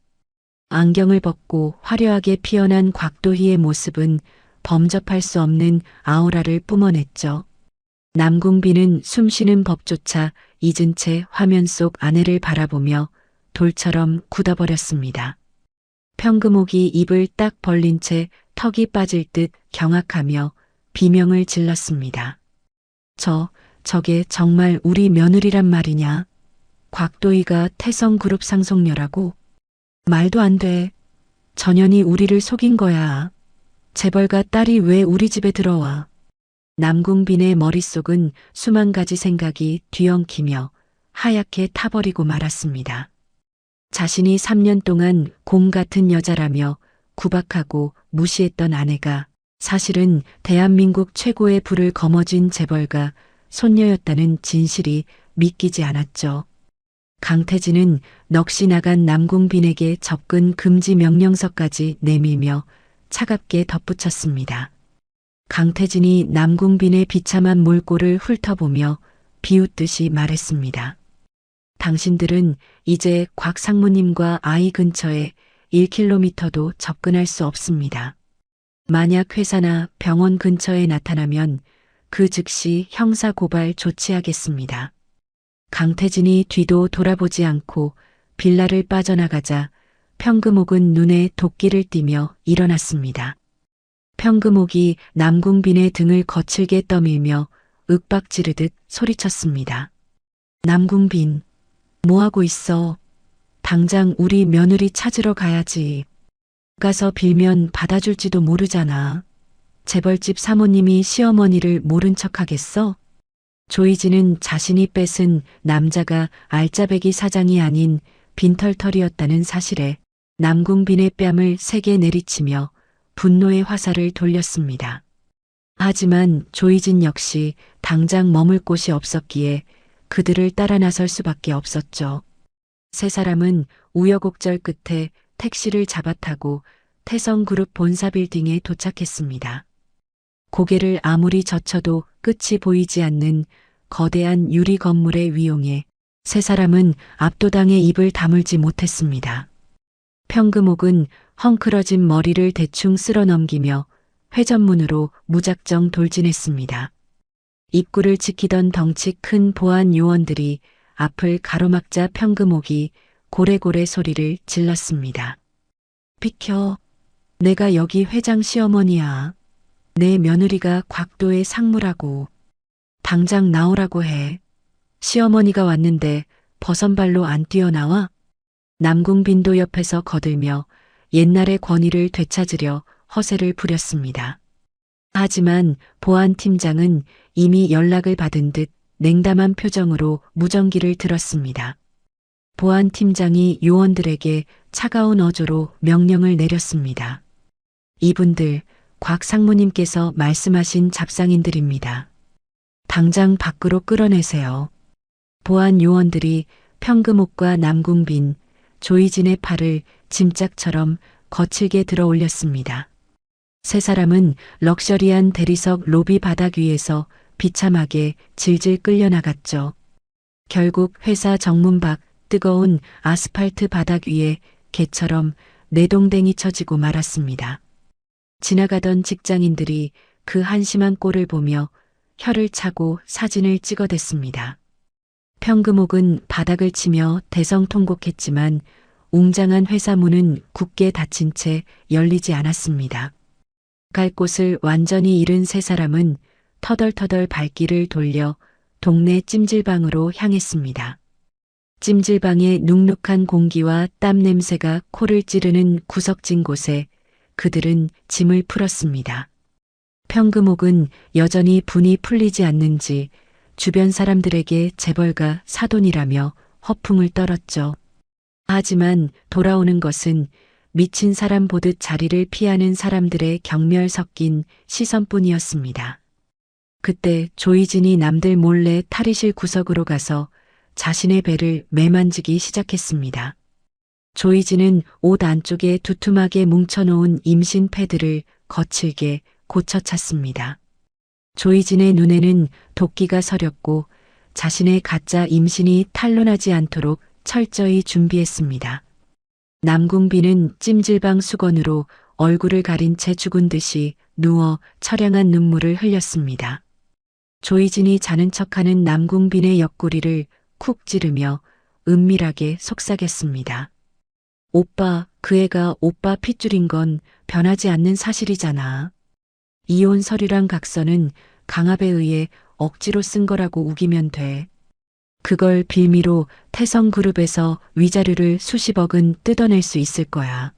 안경을 벗고 화려하게 피어난 곽도희의 모습은 범접할 수 없는 아우라를 뿜어냈죠. 남궁빈은 숨쉬는 법조차 잊은 채 화면 속 아내를 바라보며 돌처럼 굳어버렸습니다. 평금옥이 입을 딱 벌린 채 턱이 빠질 듯 경악하며 비명을 질렀습니다. 저게 정말 우리 며느리란 말이냐? 곽도희가 태성그룹 상속녀라고? 말도 안 돼. 전현이 우리를 속인 거야. 재벌가 딸이 왜 우리 집에 들어와? 남궁빈의 머릿속은 수만 가지 생각이 뒤엉키며 하얗게 타버리고 말았습니다. 자신이 3년 동안 곰 같은 여자라며 구박하고 무시했던 아내가 사실은 대한민국 최고의 부를 거머쥔 재벌가 손녀였다는 진실이 믿기지 않았죠. 강태진은 넋이 나간 남궁빈에게 접근 금지 명령서까지 내밀며 차갑게 덧붙였습니다. 강태진이 남궁빈의 비참한 몰골을 훑어보며 비웃듯이 말했습니다. 당신들은 이제 곽 상무님과 아이 근처에 1km도 접근할 수 없습니다. 만약 회사나 병원 근처에 나타나면 그 즉시 형사고발 조치하겠습니다. 강태진이 뒤도 돌아보지 않고 빌라를 빠져나가자 평금옥은 눈에 도끼를 띠며 일어났습니다. 평금옥이 남궁빈의 등을 거칠게 떠밀며 윽박지르듯 소리쳤습니다. 남궁빈, 뭐하고 있어? 당장 우리 며느리 찾으러 가야지. 가서 빌면 받아줄지도 모르잖아. 재벌집 사모님이 시어머니를 모른 척하겠어? 조이진은 자신이 뺏은 남자가 알짜배기 사장이 아닌 빈털털이었다는 사실에 남궁빈의 뺨을 세게 내리치며 분노의 화살을 돌렸습니다. 하지만 조이진 역시 당장 머물 곳이 없었기에 그들을 따라 나설 수밖에 없었죠. 세 사람은 우여곡절 끝에 택시를 잡아타고 태성그룹 본사 빌딩에 도착했습니다. 고개를 아무리 젖혀도 끝이 보이지 않는 거대한 유리 건물의 위용에 세 사람은 압도당해 입을 다물지 못했습니다. 평금옥은 헝클어진 머리를 대충 쓸어 넘기며 회전문으로 무작정 돌진했습니다. 입구를 지키던 덩치 큰 보안 요원들이 앞을 가로막자 평금옥이 고래고래 소리를 질렀습니다. 비켜. 내가 여기 회장 시어머니야. 내 며느리가 곽도의 상무라고. 당장 나오라고 해. 시어머니가 왔는데 버선발로 안 뛰어나와? 남궁빈도 옆에서 거들며 옛날의 권위를 되찾으려 허세를 부렸습니다. 하지만 보안팀장은 이미 연락을 받은 듯 냉담한 표정으로 무전기를 들었습니다. 보안팀장이 요원들에게 차가운 어조로 명령을 내렸습니다. 이분들 곽 상무님께서 말씀하신 잡상인들입니다. 당장 밖으로 끌어내세요. 보안 요원들이 평금옥과 남궁빈, 조이진의 팔을 짐짝처럼 거칠게 들어 올렸습니다. 세 사람은 럭셔리한 대리석 로비 바닥 위에서 비참하게 질질 끌려나갔죠. 결국 회사 정문 밖 뜨거운 아스팔트 바닥 위에 개처럼 내동댕이 쳐지고 말았습니다. 지나가던 직장인들이 그 한심한 꼴을 보며 혀를 차고 사진을 찍어댔습니다. 평금옥은 바닥을 치며 대성통곡했지만 웅장한 회사 문은 굳게 닫힌 채 열리지 않았습니다. 갈 곳을 완전히 잃은 세 사람은 터덜터덜 발길을 돌려 동네 찜질방으로 향했습니다. 찜질방의 눅눅한 공기와 땀 냄새가 코를 찌르는 구석진 곳에 그들은 짐을 풀었습니다. 평금옥은 여전히 분이 풀리지 않는지 주변 사람들에게 재벌가 사돈이라며 허풍을 떨었죠. 하지만 돌아오는 것은 미친 사람 보듯 자리를 피하는 사람들의 경멸 섞인 시선뿐이었습니다. 그때 조이진이 남들 몰래 탈의실 구석으로 가서 자신의 배를 매만지기 시작했습니다. 조이진은 옷 안쪽에 두툼하게 뭉쳐놓은 임신 패드를 거칠게 고쳐 찾습니다. 조이진의 눈에는 도끼가 서렸고 자신의 가짜 임신이 탄로나지 않도록 철저히 준비했습니다. 남궁빈은 찜질방 수건으로 얼굴을 가린 채 죽은 듯이 누워 처량한 눈물을 흘렸습니다. 조이진이 자는 척하는 남궁빈의 옆구리를 쿡 찌르며 은밀하게 속삭였습니다. 오빠, 그 애가 오빠 핏줄인 건 변하지 않는 사실이잖아. 이혼 서류랑 각서는 강압에 의해 억지로 쓴 거라고 우기면 돼. 그걸 빌미로 태성그룹에서 위자료를 수십억은 뜯어낼 수 있을 거야.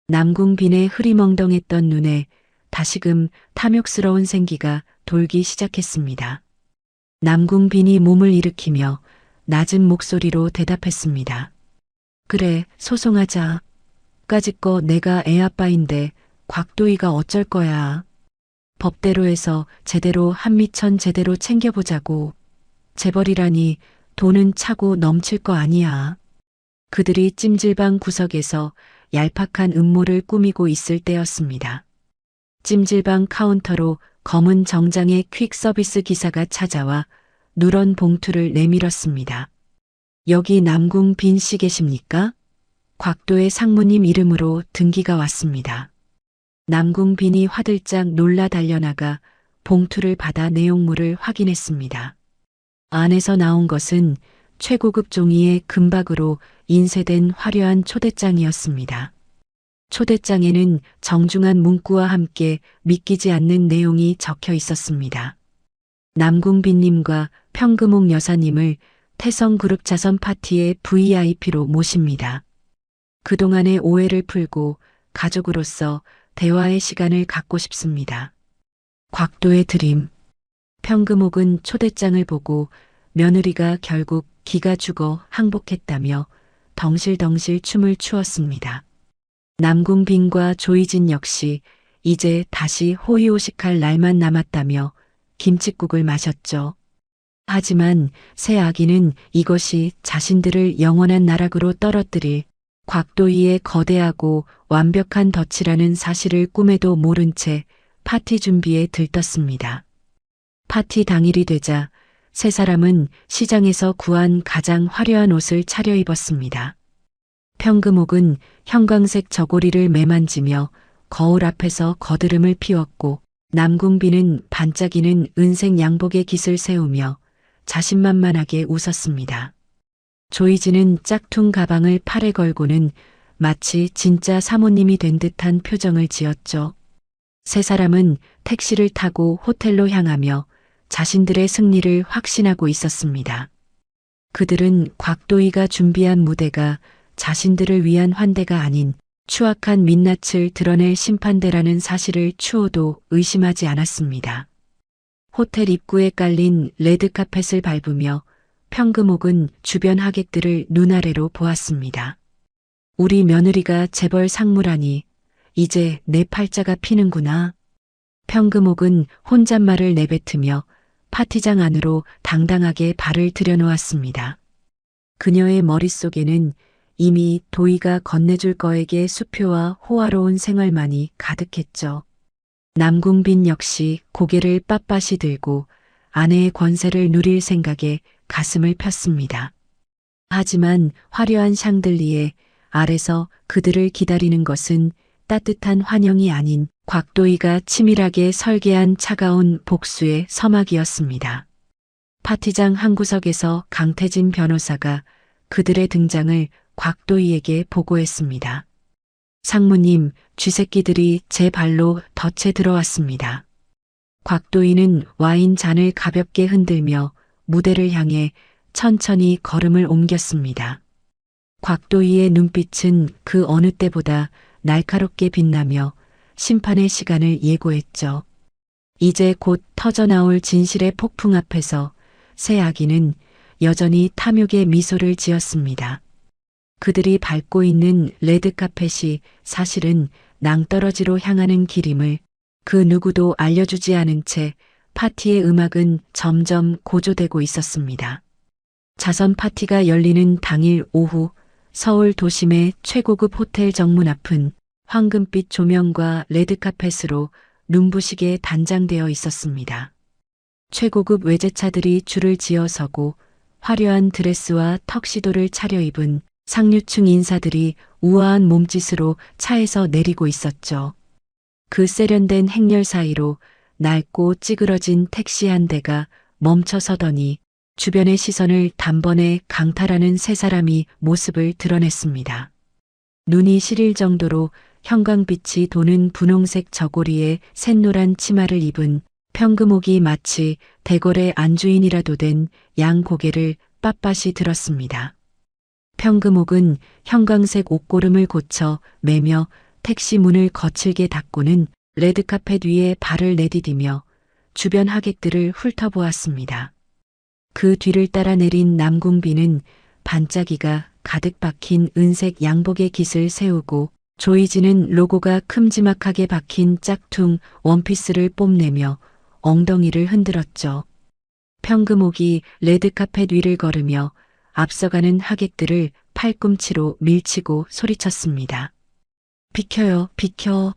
남궁빈의 흐리멍덩했던 눈에 다시금 탐욕스러운 생기가 돌기 시작했습니다. 남궁빈이 몸을 일으키며 낮은 목소리로 대답했습니다. 그래, 소송하자. 까짓 거 내가 애 아빠인데 곽도희가 어쩔 거야. 법대로 해서 제대로 한미천 제대로 챙겨보자고. 재벌이라니 돈은 차고 넘칠 거 아니야. 그들이 찜질방 구석에서 얄팍한 음모를 꾸미고 있을 때였습니다. 찜질방 카운터로 검은 정장의 퀵 서비스 기사가 찾아와 누런 봉투를 내밀었습니다. 여기 남궁빈 씨 계십니까? 곽도의 상무님 이름으로 등기가 왔습니다. 남궁빈이 화들짝 놀라 달려나가 봉투를 받아 내용물을 확인했습니다. 안에서 나온 것은 최고급 종이의 금박으로 인쇄된 화려한 초대장이었습니다. 초대장에는 정중한 문구와 함께 믿기지 않는 내용이 적혀 있었습니다. 남궁빈님과 평금옥 여사님을 태성그룹 자선 파티의 VIP로 모십니다. 그동안의 오해를 풀고 가족으로서 대화의 시간을 갖고 싶습니다. 곽도의 드림. 평금옥은 초대장을 보고 며느리가 결국 기가 죽어 항복했다며 덩실덩실 춤을 추었습니다. 남궁빈과 조이진 역시 이제 다시 호의호식할 날만 남았다며 김칫국을 마셨죠. 하지만 새 아기는 이것이 자신들을 영원한 나락으로 떨어뜨릴 곽도희의 거대하고 완벽한 덫이라는 사실을 꿈에도 모른 채 파티 준비에 들떴습니다. 파티 당일이 되자 세 사람은 시장에서 구한 가장 화려한 옷을 차려입었습니다. 평금옥은 형광색 저고리를 매만지며 거울 앞에서 거드름을 피웠고 남궁빈은 반짝이는 은색 양복의 깃을 세우며 자신만만하게 웃었습니다. 조이진은 짝퉁 가방을 팔에 걸고는 마치 진짜 사모님이 된 듯한 표정을 지었죠. 세 사람은 택시를 타고 호텔로 향하며 자신들의 승리를 확신하고 있었습니다. 그들은 곽도희가 준비한 무대가 자신들을 위한 환대가 아닌 추악한 민낯을 드러낼 심판대라는 사실을 추호도 의심하지 않았습니다. 호텔 입구에 깔린 레드카펫을 밟으며 평금옥은 주변 하객들을 눈아래로 보았습니다. 우리 며느리가 재벌 상무라니 이제 내 팔자가 피는구나. 평금옥은 혼잣말을 내뱉으며 파티장 안으로 당당하게 발을 들여놓았습니다. 그녀의 머릿속에는 이미 도희가 건네줄 거에게 수표와 호화로운 생활만이 가득했죠. 남궁빈 역시 고개를 빳빳이 들고 아내의 권세를 누릴 생각에 가슴을 폈습니다. 하지만 화려한 샹들리에 아래서 그들을 기다리는 것은 따뜻한 환영이 아닌 곽도희가 치밀하게 설계한 차가운 복수의 서막이었습니다. 파티장 한 구석에서 강태진 변호사가 그들의 등장을 곽도희에게 보고했습니다. 상무님, 쥐새끼들이 제 발로 덫에 들어왔습니다. 곽도희는 와인 잔을 가볍게 흔들며 무대를 향해 천천히 걸음을 옮겼습니다. 곽도희의 눈빛은 그 어느 때보다 날카롭게 빛나며 심판의 시간을 예고했죠. 이제 곧 터져나올 진실의 폭풍 앞에서 새 아기는 여전히 탐욕의 미소를 지었습니다. 그들이 밟고 있는 레드카펫이 사실은 낭떠러지로 향하는 길임을 그 누구도 알려주지 않은 채 파티의 음악은 점점 고조되고 있었습니다. 자선 파티가 열리는 당일 오후 서울 도심의 최고급 호텔 정문 앞은 황금빛 조명과 레드카펫으로 눈부시게 단장되어 있었습니다. 최고급 외제차들이 줄을 지어서고 화려한 드레스와 턱시도를 차려입은 상류층 인사들이 우아한 몸짓으로 차에서 내리고 있었죠. 그 세련된 행렬 사이로 낡고 찌그러진 택시 한 대가 멈춰서더니 주변의 시선을 단번에 강탈하는 세 사람이 모습을 드러냈습니다. 눈이 시릴 정도로 형광빛이 도는 분홍색 저고리에 샛노란 치마를 입은 평금옥이 마치 대궐의 안주인이라도 된 양 고개를 빳빳이 들었습니다. 평금옥은 형광색 옷고름을 고쳐 매며 택시 문을 거칠게 닫고는 레드카펫 위에 발을 내디디며 주변 하객들을 훑어보았습니다. 그 뒤를 따라 내린 남궁비는 반짝이가 가득 박힌 은색 양복의 깃을 세우고 조이지는 로고가 큼지막하게 박힌 짝퉁 원피스를 뽐내며 엉덩이를 흔들었죠. 평금옥이 레드카펫 위를 걸으며 앞서가는 하객들을 팔꿈치로 밀치고 소리쳤습니다. 비켜요, 비켜.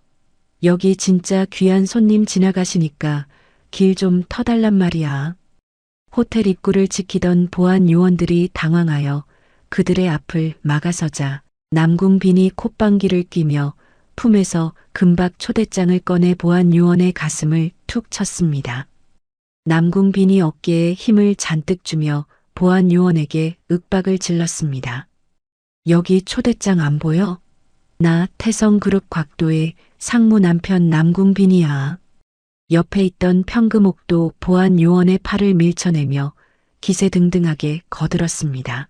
여기 진짜 귀한 손님 지나가시니까 길 좀 터달란 말이야. 호텔 입구를 지키던 보안 요원들이 당황하여 그들의 앞을 막아서자 남궁빈이 콧방귀를 뀌며 품에서 금박 초대장을 꺼내 보안 요원의 가슴을 툭 쳤습니다. 남궁빈이 어깨에 힘을 잔뜩 주며 보안 요원에게 윽박을 질렀습니다. 여기 초대장 안 보여? 나 태성그룹 곽도의 상무 남편 남궁빈이야. 옆에 있던 평금옥도 보안 요원의 팔을 밀쳐내며 기세등등하게 거들었습니다.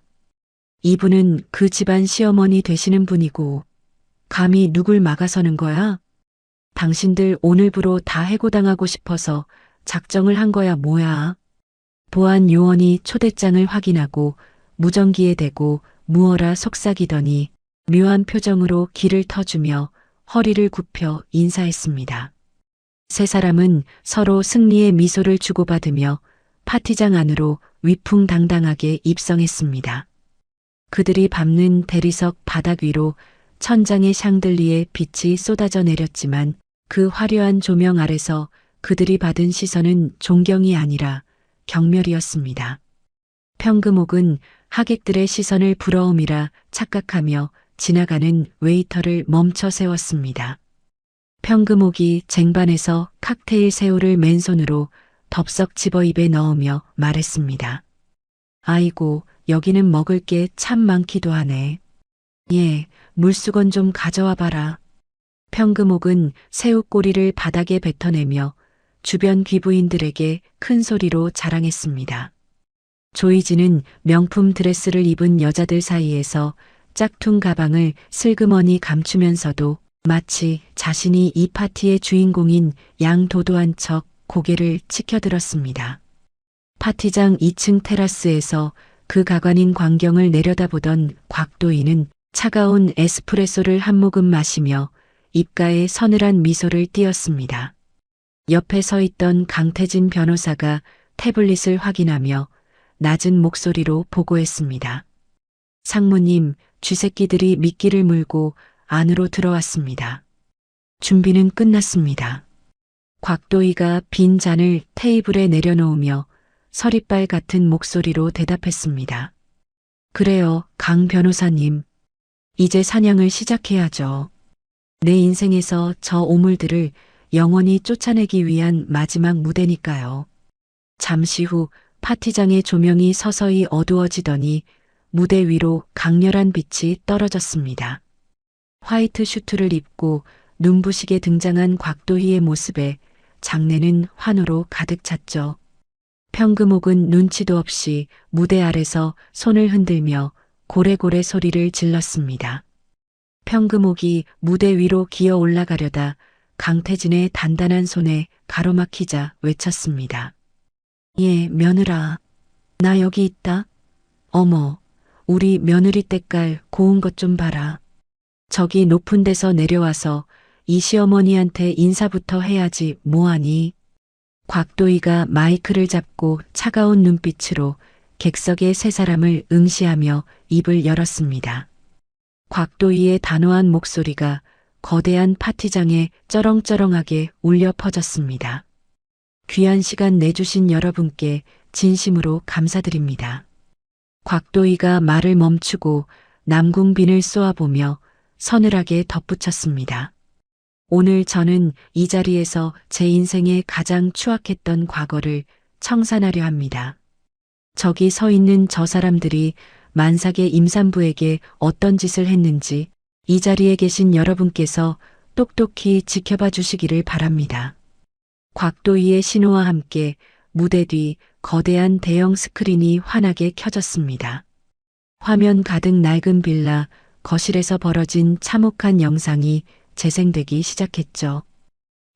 이분은 그 집안 시어머니 되시는 분이고 감히 누굴 막아서는 거야? 당신들 오늘부로 다 해고당하고 싶어서 작정을 한 거야 뭐야? 보안 요원이 초대장을 확인하고 무전기에 대고 무어라 속삭이더니 묘한 표정으로 기를 터주며 허리를 굽혀 인사했습니다. 세 사람은 서로 승리의 미소를 주고받으며 파티장 안으로 위풍당당하게 입성했습니다. 그들이 밟는 대리석 바닥 위로 천장의 샹들리에 빛이 쏟아져 내렸지만 그 화려한 조명 아래서 그들이 받은 시선은 존경이 아니라 경멸이었습니다. 평금옥은 하객들의 시선을 부러움이라 착각하며 지나가는 웨이터를 멈춰 세웠습니다. 평금옥이 쟁반에서 칵테일 새우를 맨손으로 덥석 집어 입에 넣으며 말했습니다. 아이고, 여기는 먹을 게 참 많기도 하네. 예, 물수건 좀 가져와 봐라. 평금옥은 새우 꼬리를 바닥에 뱉어내며 주변 귀부인들에게 큰 소리로 자랑했습니다. 조이지는 명품 드레스를 입은 여자들 사이에서 짝퉁 가방을 슬그머니 감추면서도 마치 자신이 이 파티의 주인공인 양도도한 척 고개를 치켜들었습니다. 파티장 2층 테라스에서 그 가관인 광경을 내려다보던 곽도인은 차가운 에스프레소를 한 모금 마시며 입가에 서늘한 미소를 띄었습니다. 옆에 서 있던 강태진 변호사가 태블릿을 확인하며 낮은 목소리로 보고했습니다. 상무님, 쥐새끼들이 미끼를 물고 안으로 들어왔습니다. 준비는 끝났습니다. 곽도희가 빈 잔을 테이블에 내려놓으며 서리빨 같은 목소리로 대답했습니다. 그래요, 강 변호사님. 이제 사냥을 시작해야죠. 내 인생에서 저 오물들을 영원히 쫓아내기 위한 마지막 무대니까요. 잠시 후 파티장의 조명이 서서히 어두워지더니 무대 위로 강렬한 빛이 떨어졌습니다. 화이트 슈트를 입고 눈부시게 등장한 곽도희의 모습에 장내는 환호로 가득 찼죠. 평금옥은 눈치도 없이 무대 아래서 손을 흔들며 고래고래 소리를 질렀습니다. 평금옥이 무대 위로 기어 올라가려다 강태진의 단단한 손에 가로막히자 외쳤습니다. 예, 며느라. 나 여기 있다. 어머, 우리 며느리 때깔 고운 것 좀 봐라. 저기 높은 데서 내려와서 이 시어머니한테 인사부터 해야지 뭐하니. 곽도희가 마이크를 잡고 차가운 눈빛으로 객석의 세 사람을 응시하며 입을 열었습니다. 곽도희의 단호한 목소리가 거대한 파티장에 쩌렁쩌렁하게 울려 퍼졌습니다. 귀한 시간 내주신 여러분께 진심으로 감사드립니다. 곽도희가 말을 멈추고 남궁빈을 쏘아보며 서늘하게 덧붙였습니다. 오늘 저는 이 자리에서 제 인생의 가장 추악했던 과거를 청산하려 합니다. 저기 서 있는 저 사람들이 만삭의 임산부에게 어떤 짓을 했는지 이 자리에 계신 여러분께서 똑똑히 지켜봐 주시기를 바랍니다. 곽도희의 신호와 함께 무대 뒤 거대한 대형 스크린이 환하게 켜졌습니다. 화면 가득 낡은 빌라, 거실에서 벌어진 참혹한 영상이 재생되기 시작했죠.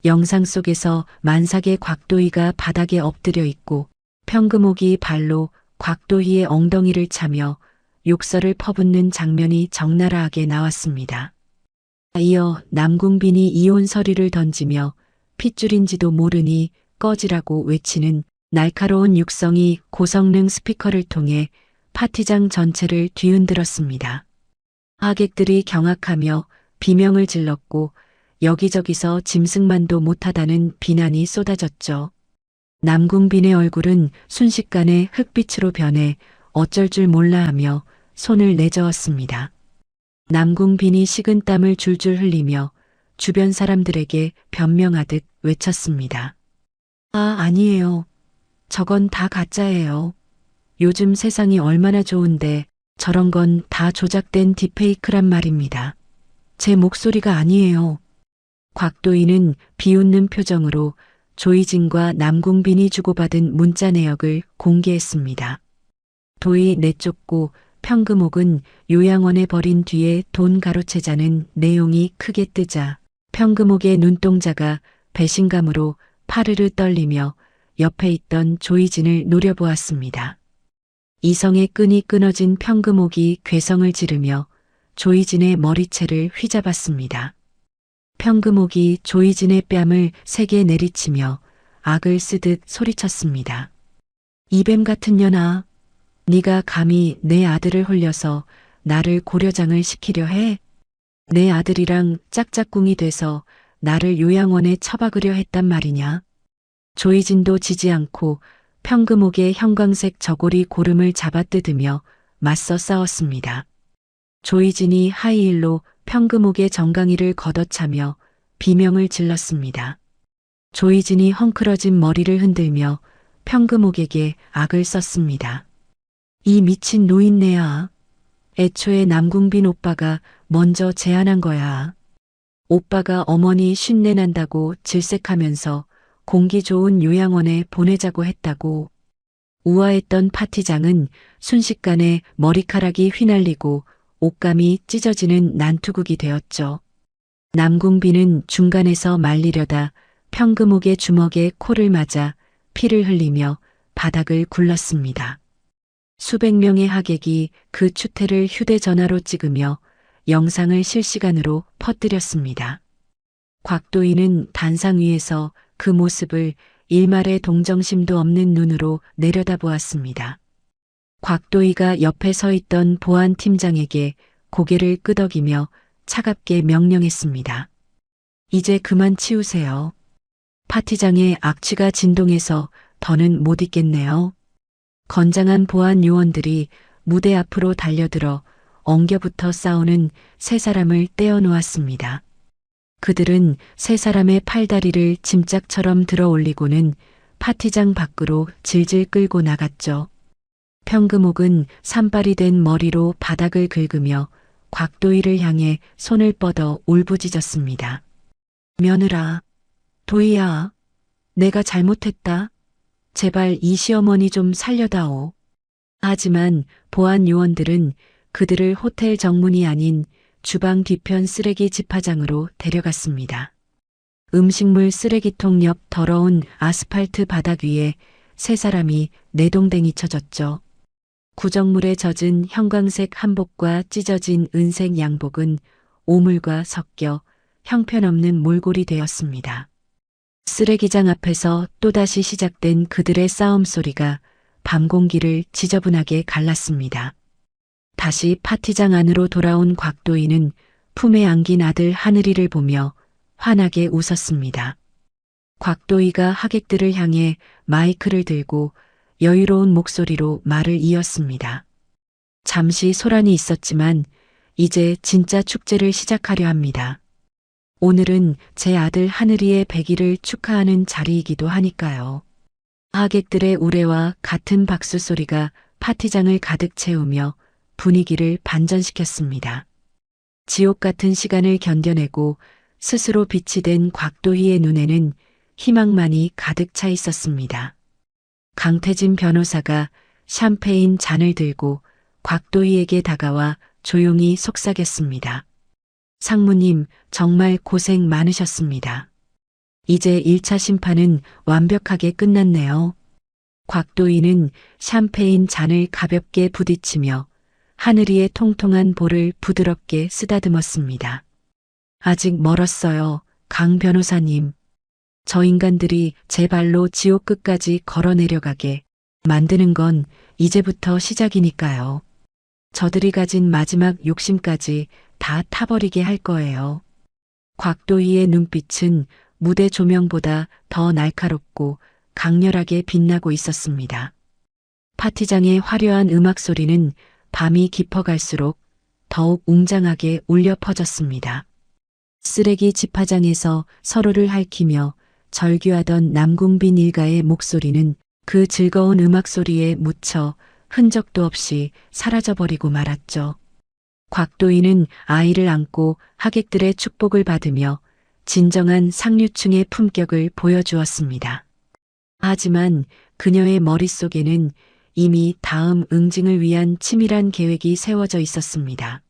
영상 속에서 만삭의 곽도희가 바닥에 엎드려 있고 평금옥이 발로 곽도희의 엉덩이를 차며 욕설을 퍼붓는 장면이 적나라하게 나왔습니다. 이어 남궁빈이 이혼 서류를 던지며 핏줄인지도 모르니 꺼지라고 외치는 날카로운 육성이 고성능 스피커를 통해 파티장 전체를 뒤흔들었습니다. 하객들이 경악하며 비명을 질렀고 여기저기서 짐승만도 못하다는 비난이 쏟아졌죠. 남궁빈의 얼굴은 순식간에 흑빛으로 변해 어쩔 줄 몰라 하며 손을 내저었습니다. 남궁빈이 식은 땀을 줄줄 흘리며 주변 사람들에게 변명하듯 외쳤습니다. 아니에요. 저건 다 가짜예요. 요즘 세상이 얼마나 좋은데 저런 건 다 조작된 딥페이크란 말입니다. 제 목소리가 아니에요. 곽도희는 비웃는 표정으로 조이진과 남궁빈이 주고받은 문자 내역을 공개했습니다. 도희 내쫓고 평금옥은 요양원에 버린 뒤에 돈 가로채자는 내용이 크게 뜨자 평금옥의 눈동자가 배신감으로 파르르 떨리며 옆에 있던 조이진을 노려보았습니다. 이성의 끈이 끊어진 평금옥이 괴성을 지르며 조이진의 머리채를 휘잡았습니다. 평금옥이 조이진의 뺨을 세게 내리치며 악을 쓰듯 소리쳤습니다. 이뱀 같은 년아, 네가 감히 내 아들을 홀려서 나를 고려장을 시키려 해? 내 아들이랑 짝짝꿍이 돼서 나를 요양원에 처박으려 했단 말이냐? 조이진도 지지 않고 평금옥의 형광색 저고리 고름을 잡아뜯으며 맞서 싸웠습니다. 조이진이 하이힐로 평금옥의 정강이를 걷어차며 비명을 질렀습니다. 조이진이 헝클어진 머리를 흔들며 평금옥에게 악을 썼습니다. 이 미친 노인네야. 애초에 남궁빈 오빠가 먼저 제안한 거야. 오빠가 어머니 쉰내 난다고 질색하면서 공기 좋은 요양원에 보내자고 했다고. 우아했던 파티장은 순식간에 머리카락이 휘날리고 옷감이 찢어지는 난투극이 되었죠. 남궁빈은 중간에서 말리려다 평금옥의 주먹에 코를 맞아 피를 흘리며 바닥을 굴렀습니다. 수백 명의 하객이 그 추태를 휴대전화로 찍으며 영상을 실시간으로 퍼뜨렸습니다. 곽도희는 단상 위에서 그 모습을 일말의 동정심도 없는 눈으로 내려다보았습니다. 곽도희가 옆에 서 있던 보안 팀장에게 고개를 끄덕이며 차갑게 명령했습니다. 이제 그만 치우세요. 파티장에 악취가 진동해서 더는 못 있겠네요. 건장한 보안 요원들이 무대 앞으로 달려들어 엉겨붙어 싸우는 세 사람을 떼어놓았습니다. 그들은 세 사람의 팔다리를 짐짝처럼 들어 올리고는 파티장 밖으로 질질 끌고 나갔죠. 평금옥은 산발이 된 머리로 바닥을 긁으며 곽도희를 향해 손을 뻗어 울부짖었습니다. 며느라, 도희야, 내가 잘못했다. 제발 이 시어머니 좀 살려다오. 하지만 보안 요원들은 그들을 호텔 정문이 아닌 주방 뒤편 쓰레기 집화장으로 데려갔습니다. 음식물 쓰레기통 옆 더러운 아스팔트 바닥 위에 세 사람이 내동댕이 쳐졌죠. 구정물에 젖은 형광색 한복과 찢어진 은색 양복은 오물과 섞여 형편없는 몰골이 되었습니다. 쓰레기장 앞에서 또다시 시작된 그들의 싸움 소리가 밤 공기를 지저분하게 갈랐습니다. 다시 파티장 안으로 돌아온 곽도희는 품에 안긴 아들 하늘이를 보며 환하게 웃었습니다. 곽도희가 하객들을 향해 마이크를 들고 여유로운 목소리로 말을 이었습니다. 잠시 소란이 있었지만 이제 진짜 축제를 시작하려 합니다. 오늘은 제 아들 하늘이의 100일을 축하하는 자리이기도 하니까요. 하객들의 우레와 같은 박수 소리가 파티장을 가득 채우며 분위기를 반전시켰습니다. 지옥 같은 시간을 견뎌내고 스스로 빛이 된 곽도희의 눈에는 희망만이 가득 차 있었습니다. 강태진 변호사가 샴페인 잔을 들고 곽도희에게 다가와 조용히 속삭였습니다. 상무님, 정말 고생 많으셨습니다. 이제 1차 심판은 완벽하게 끝났네요. 곽도희는 샴페인 잔을 가볍게 부딪히며 하늘이의 통통한 볼을 부드럽게 쓰다듬었습니다. 아직 멀었어요, 강 변호사님. 저 인간들이 제 발로 지옥 끝까지 걸어 내려가게 만드는 건 이제부터 시작이니까요. 저들이 가진 마지막 욕심까지 다 타버리게 할 거예요. 곽도희의 눈빛은 무대 조명보다 더 날카롭고 강렬하게 빛나고 있었습니다. 파티장의 화려한 음악 소리는 밤이 깊어갈수록 더욱 웅장하게 울려 퍼졌습니다. 쓰레기 집화장에서 서로를 핥히며 절규하던 남궁빈 일가의 목소리는 그 즐거운 음악 소리에 묻혀 흔적도 없이 사라져버리고 말았죠. 곽도희는 아이를 안고 하객들의 축복을 받으며 진정한 상류층의 품격을 보여주었습니다. 하지만 그녀의 머릿속에는 이미 다음 응징을 위한 치밀한 계획이 세워져 있었습니다.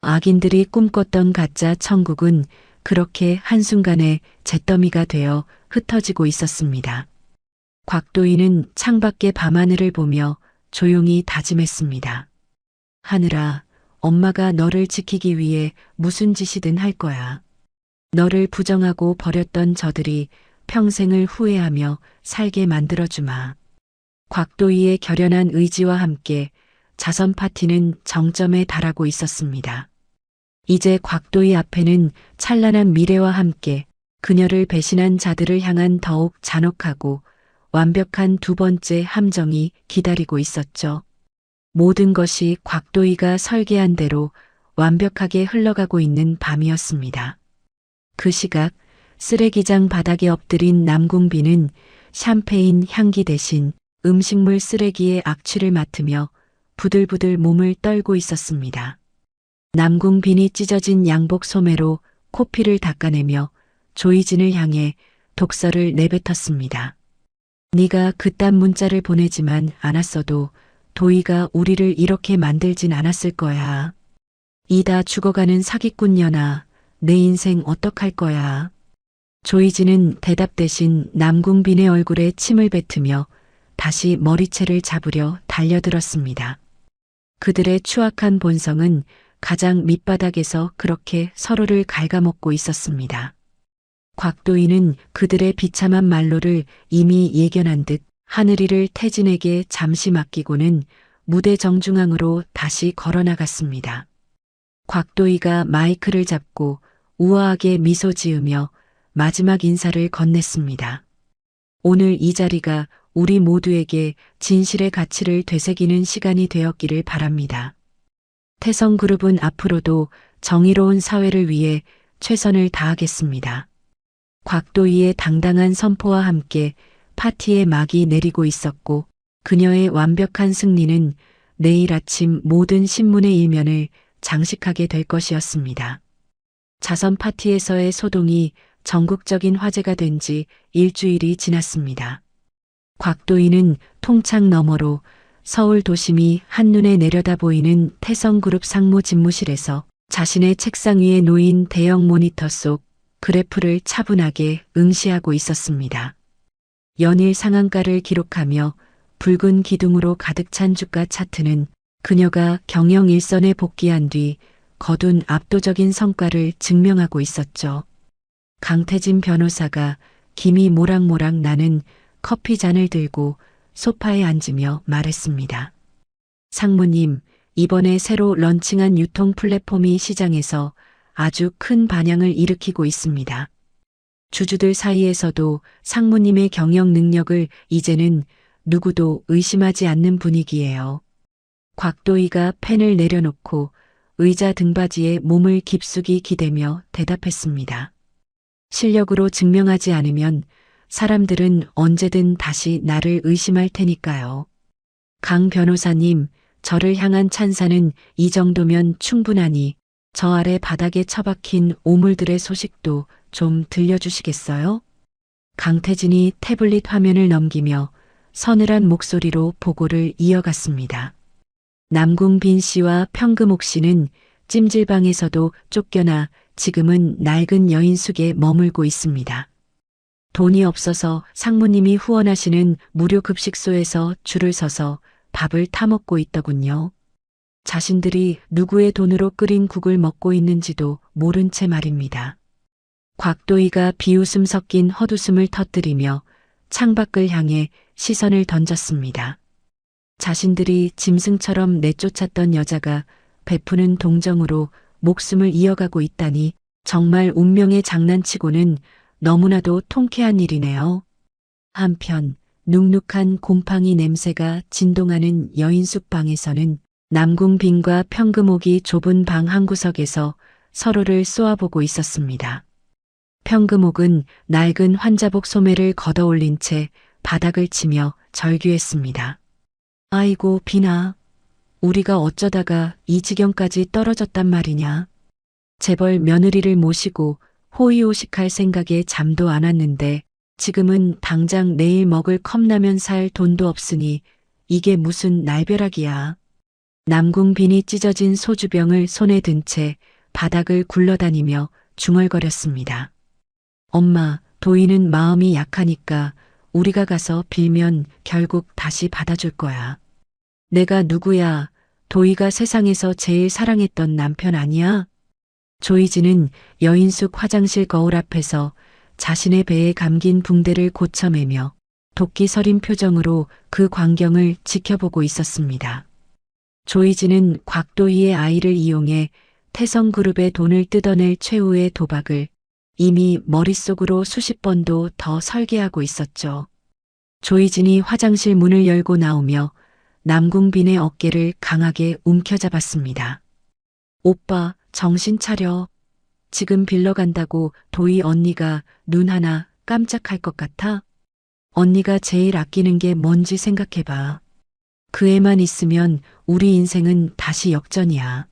악인들이 꿈꿨던 가짜 천국은 그렇게 한순간에 잿더미가 되어 흩어지고 있었습니다. 곽도희는 창밖의 밤하늘을 보며 조용히 다짐했습니다. 하늘아, 엄마가 너를 지키기 위해 무슨 짓이든 할 거야. 너를 부정하고 버렸던 저들이 평생을 후회하며 살게 만들어주마. 곽도희의 결연한 의지와 함께 자선 파티는 정점에 달하고 있었습니다. 이제 곽도희 앞에는 찬란한 미래와 함께 그녀를 배신한 자들을 향한 더욱 잔혹하고 완벽한 두 번째 함정이 기다리고 있었죠. 모든 것이 곽도희가 설계한 대로 완벽하게 흘러가고 있는 밤이었습니다. 그 시각 쓰레기장 바닥에 엎드린 남궁빈은 샴페인 향기 대신 음식물 쓰레기의 악취를 맡으며 부들부들 몸을 떨고 있었습니다. 남궁빈이 찢어진 양복 소매로 코피를 닦아내며 조이진을 향해 독설을 내뱉었습니다. 네가 그딴 문자를 보내지만 않았어도 도희가 우리를 이렇게 만들진 않았을 거야. 이다 죽어가는 사기꾼녀나 내 인생 어떡할 거야. 조이진은 대답 대신 남궁빈의 얼굴에 침을 뱉으며 다시 머리채를 잡으려 달려들었습니다. 그들의 추악한 본성은 가장 밑바닥에서 그렇게 서로를 갉아먹고 있었습니다. 곽도희는 그들의 비참한 말로를 이미 예견한 듯 하늘이를 태진에게 잠시 맡기고는 무대 정중앙으로 다시 걸어나갔습니다. 곽도희가 마이크를 잡고 우아하게 미소 지으며 마지막 인사를 건넸습니다. 오늘 이 자리가 우리 모두에게 진실의 가치를 되새기는 시간이 되었기를 바랍니다. 태성그룹은 앞으로도 정의로운 사회를 위해 최선을 다하겠습니다. 곽도희의 당당한 선포와 함께 파티의 막이 내리고 있었고 그녀의 완벽한 승리는 내일 아침 모든 신문의 일면을 장식하게 될 것이었습니다. 자선 파티에서의 소동이 전국적인 화제가 된 지 일주일이 지났습니다. 곽도희는 통창 너머로 서울 도심이 한눈에 내려다 보이는 태성그룹 상무 집무실에서 자신의 책상 위에 놓인 대형 모니터 속 그래프를 차분하게 응시하고 있었습니다. 연일 상한가를 기록하며 붉은 기둥으로 가득 찬 주가 차트는 그녀가 경영 일선에 복귀한 뒤 거둔 압도적인 성과를 증명하고 있었죠. 강태진 변호사가 김이 모락모락 나는 커피 잔을 들고 소파에 앉으며 말했습니다. 상무님, 이번에 새로 런칭한 유통 플랫폼이 시장에서 아주 큰 반향을 일으키고 있습니다. 주주들 사이에서도 상무님의 경영 능력을 이제는 누구도 의심하지 않는 분위기예요. 곽도희가 펜을 내려놓고 의자 등받이에 몸을 깊숙이 기대며 대답했습니다. 실력으로 증명하지 않으면 사람들은 언제든 다시 나를 의심할 테니까요. 강 변호사님, 저를 향한 찬사는 이 정도면 충분하니 저 아래 바닥에 처박힌 오물들의 소식도 좀 들려주시겠어요? 강태진이 태블릿 화면을 넘기며 서늘한 목소리로 보고를 이어갔습니다. 남궁빈 씨와 평금옥 씨는 찜질방에서도 쫓겨나 지금은 낡은 여인숙에 머물고 있습니다. 돈이 없어서 상무님이 후원하시는 무료 급식소에서 줄을 서서 밥을 타먹고 있더군요. 자신들이 누구의 돈으로 끓인 국을 먹고 있는지도 모른 채 말입니다. 곽도희가 비웃음 섞인 헛웃음을 터뜨리며 창밖을 향해 시선을 던졌습니다. 자신들이 짐승처럼 내쫓았던 여자가 베푸는 동정으로 목숨을 이어가고 있다니 정말 운명의 장난치고는 너무나도 통쾌한 일이네요. 한편 눅눅한 곰팡이 냄새가 진동하는 여인숙 방에서는 남궁빈과 평금옥이 좁은 방 한 구석에서 서로를 쏘아보고 있었습니다. 평금옥은 낡은 환자복 소매를 걷어올린 채 바닥을 치며 절규했습니다. 아이고 빈아, 우리가 어쩌다가 이 지경까지 떨어졌단 말이냐. 재벌 며느리를 모시고 호의호식할 생각에 잠도 안 왔는데 지금은 당장 내일 먹을 컵라면 살 돈도 없으니 이게 무슨 날벼락이야. 남궁빈이 찢어진 소주병을 손에 든 채 바닥을 굴러다니며 중얼거렸습니다. 엄마, 도희는 마음이 약하니까 우리가 가서 빌면 결국 다시 받아줄 거야. 내가 누구야? 도희가 세상에서 제일 사랑했던 남편 아니야? 조이진은 여인숙 화장실 거울 앞에서 자신의 배에 감긴 붕대를 고쳐매며 도끼 서린 표정으로 그 광경을 지켜보고 있었습니다. 조이진은 곽도희의 아이를 이용해 태성그룹의 돈을 뜯어낼 최후의 도박을 이미 머릿속으로 수십 번도 더 설계하고 있었죠. 조이진이 화장실 문을 열고 나오며 남궁빈의 어깨를 강하게 움켜잡았습니다. 오빠, 정신 차려. 지금 빌러간다고 도희 언니가 눈 하나 깜짝할 것 같아? 언니가 제일 아끼는 게 뭔지 생각해봐. 그 애만 있으면 우리 인생은 다시 역전이야.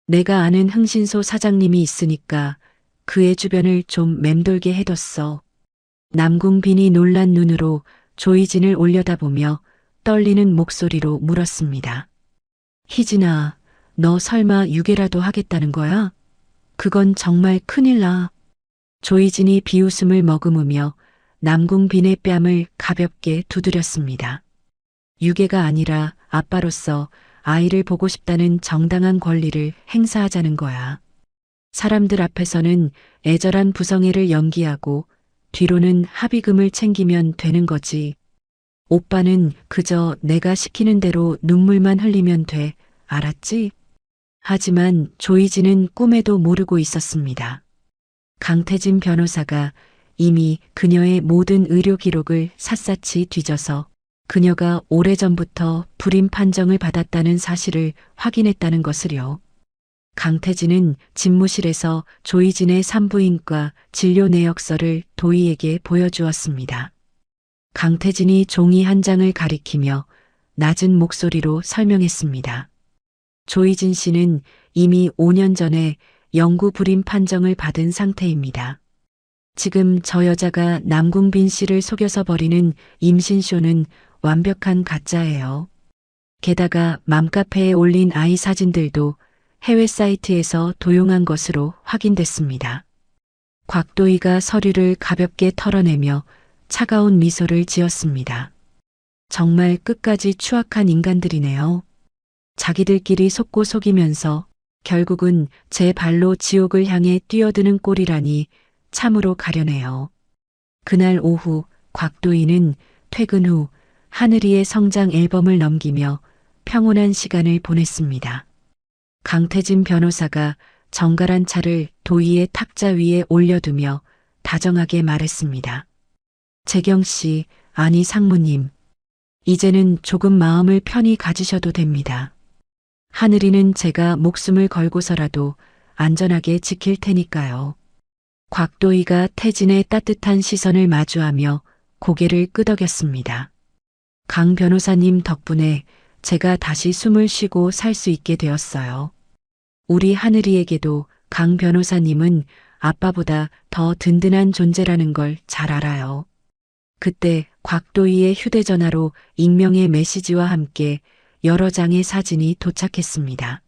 내가 아는 흥신소 사장님이 있으니까 그 애 주변을 좀 맴돌게 해뒀어. 남궁빈이 놀란 눈으로 조이진을 올려다보며 떨리는 목소리로 물었습니다. 희진아, 너 설마 유괴라도 하겠다는 거야? 그건 정말 큰일 나. 조이진이 비웃음을 머금으며 남궁빈의 뺨을 가볍게 두드렸습니다. 유괴가 아니라 아빠로서 아이를 보고 싶다는 정당한 권리를 행사하자는 거야. 사람들 앞에서는 애절한 부성애를 연기하고 뒤로는 합의금을 챙기면 되는 거지. 오빠는 그저 내가 시키는 대로 눈물만 흘리면 돼. 알았지? 하지만 조이진은 꿈에도 모르고 있었습니다. 강태진 변호사가 이미 그녀의 모든 의료 기록을 샅샅이 뒤져서 그녀가 오래전부터 불임 판정을 받았다는 사실을 확인했다는 것을요. 강태진은 집무실에서 조이진의 산부인과 진료 내역서를 도희에게 보여주었습니다. 강태진이 종이 한 장을 가리키며 낮은 목소리로 설명했습니다. 조이진 씨는 이미 5년 전에 영구 불임 판정을 받은 상태입니다. 지금 저 여자가 남궁빈 씨를 속여서 벌이는 임신쇼는 완벽한 가짜예요. 게다가 맘카페에 올린 아이 사진들도 해외 사이트에서 도용한 것으로 확인됐습니다. 곽도희가 서류를 가볍게 털어내며 차가운 미소를 지었습니다. 정말 끝까지 추악한 인간들이네요. 자기들끼리 속고 속이면서 결국은 제 발로 지옥을 향해 뛰어드는 꼴이라니 참으로 가련해요. 그날 오후 곽도희는 퇴근 후 하늘이의 성장 앨범을 넘기며 평온한 시간을 보냈습니다. 강태진 변호사가 정갈한 차를 도희의 탁자 위에 올려두며 다정하게 말했습니다. 재경 씨, 아니 상무님. 이제는 조금 마음을 편히 가지셔도 됩니다. 하늘이는 제가 목숨을 걸고서라도 안전하게 지킬 테니까요. 곽도희가 태진의 따뜻한 시선을 마주하며 고개를 끄덕였습니다. 강 변호사님 덕분에 제가 다시 숨을 쉬고 살 수 있게 되었어요. 우리 하늘이에게도 강 변호사님은 아빠보다 더 든든한 존재라는 걸 잘 알아요. 그때 곽도희의 휴대전화로 익명의 메시지와 함께 여러 장의 사진이 도착했습니다.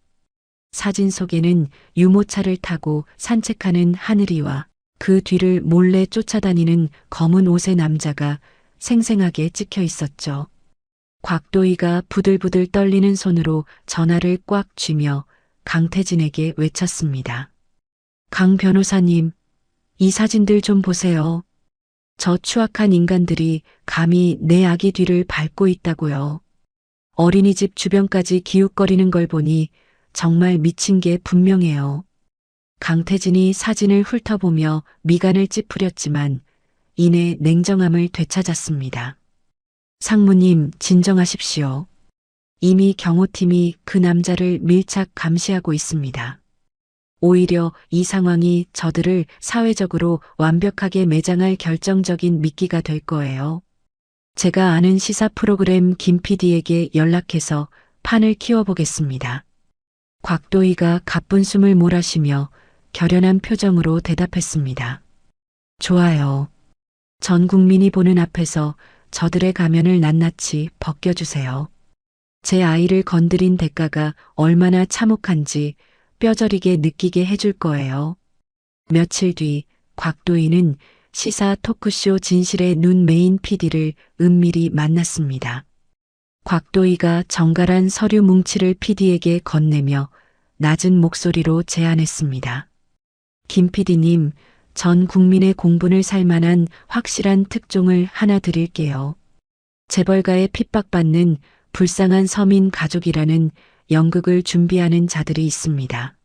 사진 속에는 유모차를 타고 산책하는 하늘이와 그 뒤를 몰래 쫓아다니는 검은 옷의 남자가 생생하게 찍혀 있었죠. 곽도희가 부들부들 떨리는 손으로 전화를 꽉 쥐며 강태진에게 외쳤습니다. 강 변호사님, 이 사진들 좀 보세요. 저 추악한 인간들이 감히 내 아기 뒤를 밟고 있다고요. 어린이집 주변까지 기웃거리는 걸 보니 정말 미친 게 분명해요. 강태진이 사진을 훑어보며 미간을 찌푸렸지만 이내 냉정함을 되찾았습니다. 상무님, 진정하십시오. 이미 경호팀이 그 남자를 밀착 감시하고 있습니다. 오히려 이 상황이 저들을 사회적으로 완벽하게 매장할 결정적인 미끼가 될 거예요. 제가 아는 시사 프로그램 김 PD에게 연락해서 판을 키워보겠습니다. 곽도희가 가쁜 숨을 몰아쉬며 결연한 표정으로 대답했습니다. 좋아요. 전 국민이 보는 앞에서 저들의 가면을 낱낱이 벗겨주세요. 제 아이를 건드린 대가가 얼마나 참혹한지 뼈저리게 느끼게 해줄 거예요. 며칠 뒤 곽도희는 시사 토크쇼 진실의 눈 메인 PD를 은밀히 만났습니다. 곽도희가 정갈한 서류 뭉치를 PD에게 건네며 낮은 목소리로 제안했습니다. 김 PD님, 전 국민의 공분을 살만한 확실한 특종을 하나 드릴게요. 재벌가에 핍박받는 불쌍한 서민 가족이라는 연극을 준비하는 자들이 있습니다.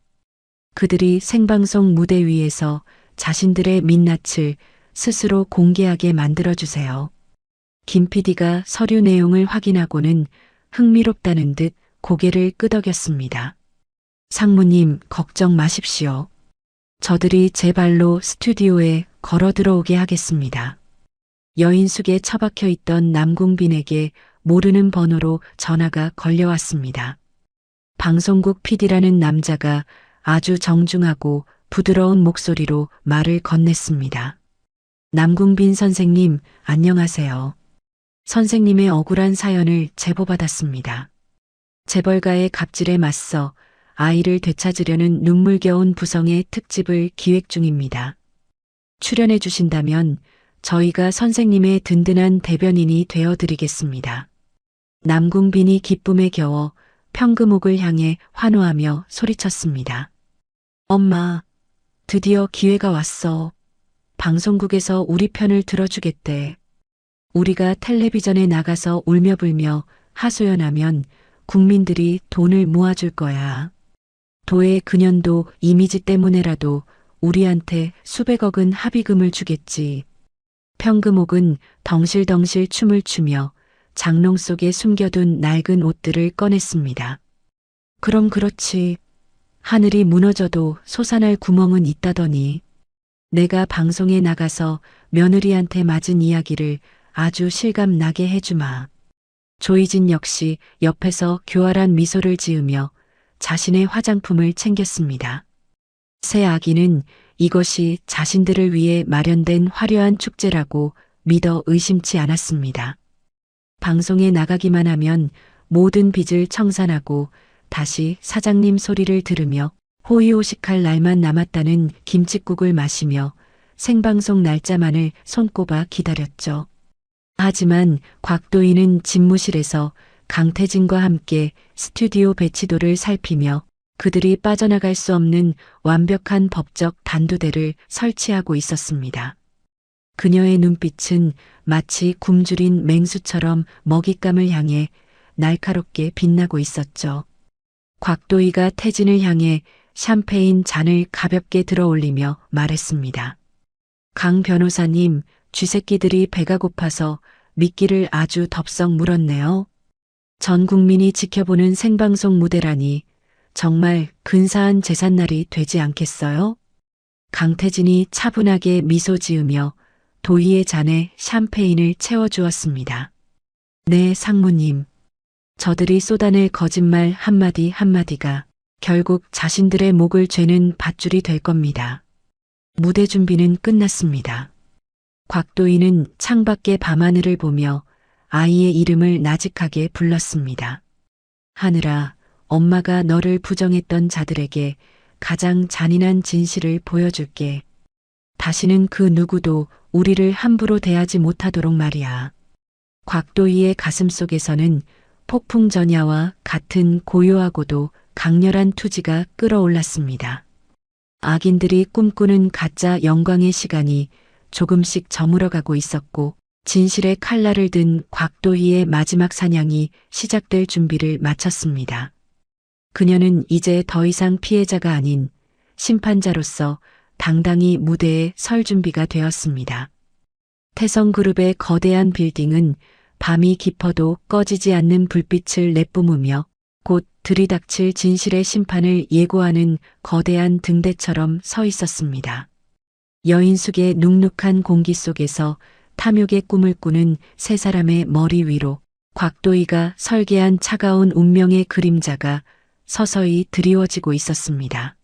그들이 생방송 무대 위에서 자신들의 민낯을 스스로 공개하게 만들어주세요. 김 PD가 서류 내용을 확인하고는 흥미롭다는 듯 고개를 끄덕였습니다. 상무님, 걱정 마십시오. 저들이 제 발로 스튜디오에 걸어 들어오게 하겠습니다. 여인숙에 처박혀 있던 남궁빈에게 모르는 번호로 전화가 걸려왔습니다. 방송국 PD라는 남자가 아주 정중하고 부드러운 목소리로 말을 건넸습니다. 남궁빈 선생님, 안녕하세요. 선생님의 억울한 사연을 제보받았습니다. 재벌가의 갑질에 맞서 아이를 되찾으려는 눈물겨운 부성의 특집을 기획 중입니다. 출연해 주신다면 저희가 선생님의 든든한 대변인이 되어드리겠습니다. 남궁빈이 기쁨에 겨워 평금옥을 향해 환호하며 소리쳤습니다. 엄마, 드디어 기회가 왔어. 방송국에서 우리 편을 들어주겠대. 우리가 텔레비전에 나가서 울며불며 하소연하면 국민들이 돈을 모아줄 거야. 도의 그년도 이미지 때문에라도 우리한테 수백억은 합의금을 주겠지. 평금옥은 덩실덩실 춤을 추며 장롱 속에 숨겨둔 낡은 옷들을 꺼냈습니다. 그럼 그렇지. 하늘이 무너져도 솟아날 구멍은 있다더니. 내가 방송에 나가서 며느리한테 맞은 이야기를 아주 실감나게 해주마. 조이진 역시 옆에서 교활한 미소를 지으며 자신의 화장품을 챙겼습니다. 새 아기는 이것이 자신들을 위해 마련된 화려한 축제라고 믿어 의심치 않았습니다. 방송에 나가기만 하면 모든 빚을 청산하고 다시 사장님 소리를 들으며 호의호식할 날만 남았다는 김칫국을 마시며 생방송 날짜만을 손꼽아 기다렸죠. 하지만 곽도희는 집무실에서 강태진과 함께 스튜디오 배치도를 살피며 그들이 빠져나갈 수 없는 완벽한 법적 단두대를 설치하고 있었습니다. 그녀의 눈빛은 마치 굶주린 맹수처럼 먹잇감을 향해 날카롭게 빛나고 있었죠. 곽도희가 태진을 향해 샴페인 잔을 가볍게 들어 올리며 말했습니다. 강 변호사님, 쥐새끼들이 배가 고파서 미끼를 아주 덥석 물었네요. 전 국민이 지켜보는 생방송 무대라니 정말 근사한 제삿날이 되지 않겠어요? 강태진이 차분하게 미소 지으며 도희의 잔에 샴페인을 채워주었습니다. 네, 상무님. 저들이 쏟아낼 거짓말 한마디 한마디가 결국 자신들의 목을 죄는 밧줄이 될 겁니다. 무대 준비는 끝났습니다. 곽도희는 창밖의 밤하늘을 보며 아이의 이름을 나직하게 불렀습니다. 하늘아, 엄마가 너를 부정했던 자들에게 가장 잔인한 진실을 보여줄게. 다시는 그 누구도 우리를 함부로 대하지 못하도록 말이야. 곽도희의 가슴 속에서는 폭풍 전야와 같은 고요하고도 강렬한 투지가 끓어올랐습니다. 악인들이 꿈꾸는 가짜 영광의 시간이 조금씩 저물어가고 있었고 진실의 칼날을 든 곽도희의 마지막 사냥이 시작될 준비를 마쳤습니다. 그녀는 이제 더 이상 피해자가 아닌 심판자로서 당당히 무대에 설 준비가 되었습니다. 태성그룹의 거대한 빌딩은 밤이 깊어도 꺼지지 않는 불빛을 내뿜으며 곧 들이닥칠 진실의 심판을 예고하는 거대한 등대처럼 서 있었습니다. 여인숙의 눅눅한 공기 속에서 탐욕의 꿈을 꾸는 세 사람의 머리 위로 곽도희가 설계한 차가운 운명의 그림자가 서서히 드리워지고 있었습니다.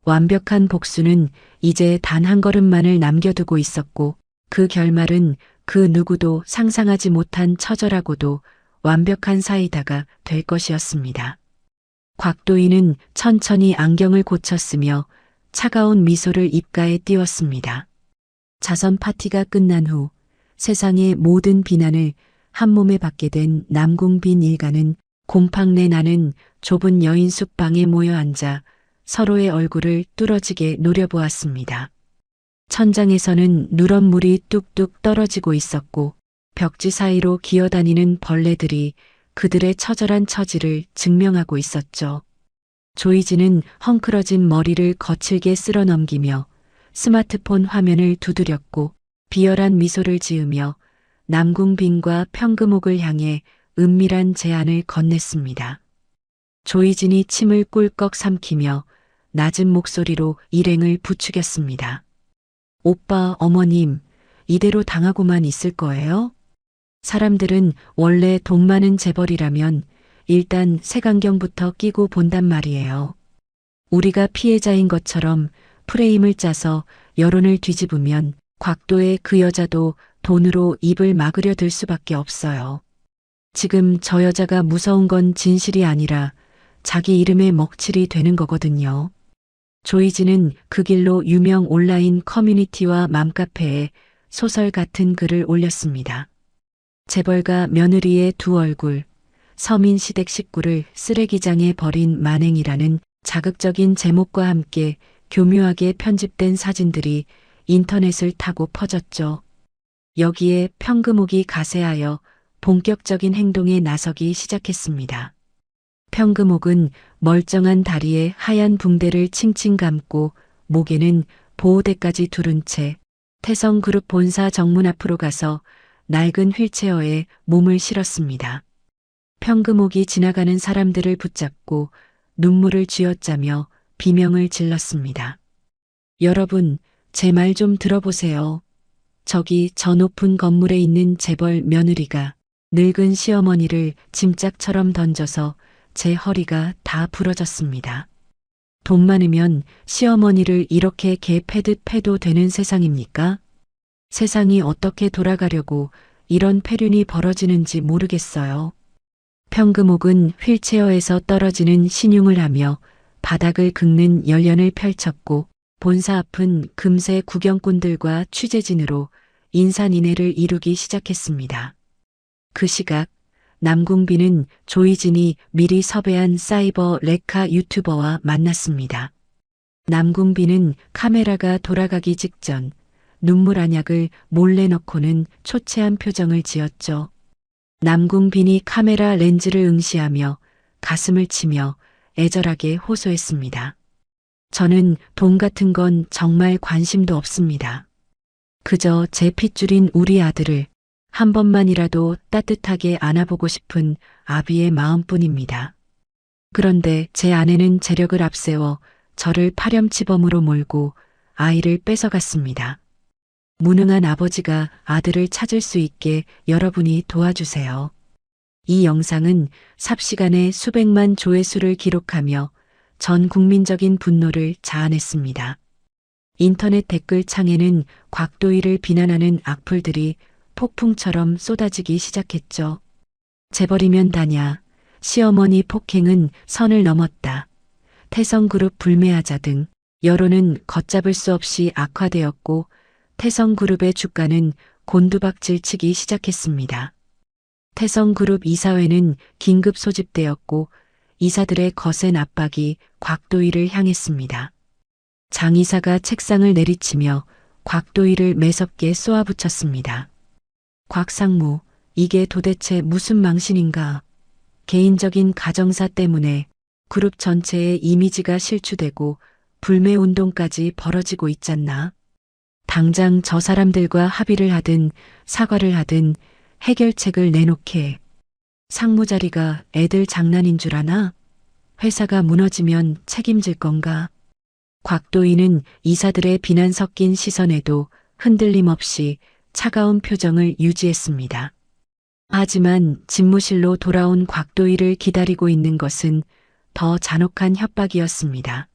완벽한 복수는 이제 단 한 걸음만을 남겨두고 있었고 그 결말은 그 누구도 상상하지 못한 처절하고도 완벽한 사이다가 될 것이었습니다. 곽도희는 천천히 안경을 고쳤으며 차가운 미소를 입가에 띄웠습니다. 자선 파티가 끝난 후 세상의 모든 비난을 한몸에 받게 된 남궁빈 일가는 곰팡내 나는 좁은 여인숙 방에 모여 앉아 서로의 얼굴을 뚫어지게 노려보았습니다. 천장에서는 누런 물이 뚝뚝 떨어지고 있었고 벽지 사이로 기어다니는 벌레들이 그들의 처절한 처지를 증명하고 있었죠. 조이지는 헝클어진 머리를 거칠게 쓸어 넘기며 스마트폰 화면을 두드렸고 비열한 미소를 지으며 남궁빈과 평금옥을 향해 은밀한 제안을 건넸습니다. 조이진이 침을 꿀꺽 삼키며 낮은 목소리로 일행을 부추겼습니다. 오빠, 어머님, 이대로 당하고만 있을 거예요? 사람들은 원래 돈 많은 재벌이라면 일단 색안경부터 끼고 본단 말이에요. 우리가 피해자인 것처럼 프레임을 짜서 여론을 뒤집으면 곽도의 그 여자도 돈으로 입을 막으려 들 수밖에 없어요. 지금 저 여자가 무서운 건 진실이 아니라 자기 이름에 먹칠이 되는 거거든요. 조이지는 그 길로 유명 온라인 커뮤니티와 맘카페에 소설 같은 글을 올렸습니다. 재벌가 며느리의 두 얼굴, 서민 시댁 식구를 쓰레기장에 버린 만행이라는 자극적인 제목과 함께 교묘하게 편집된 사진들이 인터넷을 타고 퍼졌죠. 여기에 평금옥이 가세하여 본격적인 행동에 나서기 시작했습니다. 평금옥은 멀쩡한 다리에 하얀 붕대를 칭칭 감고 목에는 보호대까지 두른 채 태성그룹 본사 정문 앞으로 가서 낡은 휠체어에 몸을 실었습니다. 평금옥이 지나가는 사람들을 붙잡고 눈물을 쥐어짜며 비명을 질렀습니다. 여러분, 제 말 좀 들어보세요. 저기 저 높은 건물에 있는 재벌 며느리가 늙은 시어머니를 짐짝처럼 던져서 제 허리가 다 부러졌습니다. 돈 많으면 시어머니를 이렇게 개 패듯 패도 되는 세상입니까? 세상이 어떻게 돌아가려고 이런 폐륜이 벌어지는지 모르겠어요. 평금옥은 휠체어에서 떨어지는 신용을 하며 바닥을 긁는 열연을 펼쳤고 본사 앞은 금세 구경꾼들과 취재진으로 인산인해를 이루기 시작했습니다. 그 시각 남궁빈은 조이진이 미리 섭외한 사이버 레카 유튜버와 만났습니다. 남궁빈은 카메라가 돌아가기 직전 눈물 한약을 몰래 넣고는 초췌한 표정을 지었죠. 남궁빈이 카메라 렌즈를 응시하며 가슴을 치며 애절하게 호소했습니다. 저는 돈 같은 건 정말 관심도 없습니다. 그저 제 핏줄인 우리 아들을 한 번만이라도 따뜻하게 안아보고 싶은 아비의 마음뿐입니다. 그런데 제 아내는 재력을 앞세워 저를 파렴치범으로 몰고 아이를 뺏어갔습니다. 무능한 아버지가 아들을 찾을 수 있게 여러분이 도와주세요. 이 영상은 삽시간에 수백만 조회수를 기록하며 전 국민적인 분노를 자아냈습니다. 인터넷 댓글창에는 곽도희를 비난하는 악플들이 폭풍처럼 쏟아지기 시작했죠. 재벌이면 다냐, 시어머니 폭행은 선을 넘었다, 태성그룹 불매하자 등 여론은 걷잡을 수 없이 악화되었고 태성그룹의 주가는 곤두박질 치기 시작했습니다. 태성그룹 이사회는 긴급 소집되었고 이사들의 거센 압박이 곽도희를 향했습니다. 장 이사가 책상을 내리치며 곽도희를 매섭게 쏘아붙였습니다. 곽 상무, 이게 도대체 무슨 망신인가? 개인적인 가정사 때문에 그룹 전체의 이미지가 실추되고 불매운동까지 벌어지고 있잖나. 당장 저 사람들과 합의를 하든 사과를 하든 해결책을 내놓게. 상무 자리가 애들 장난인 줄 아나? 회사가 무너지면 책임질 건가? 곽도희는 이사들의 비난 섞인 시선에도 흔들림 없이 차가운 표정을 유지했습니다. 하지만 집무실로 돌아온 곽도희를 기다리고 있는 것은 더 잔혹한 협박이었습니다.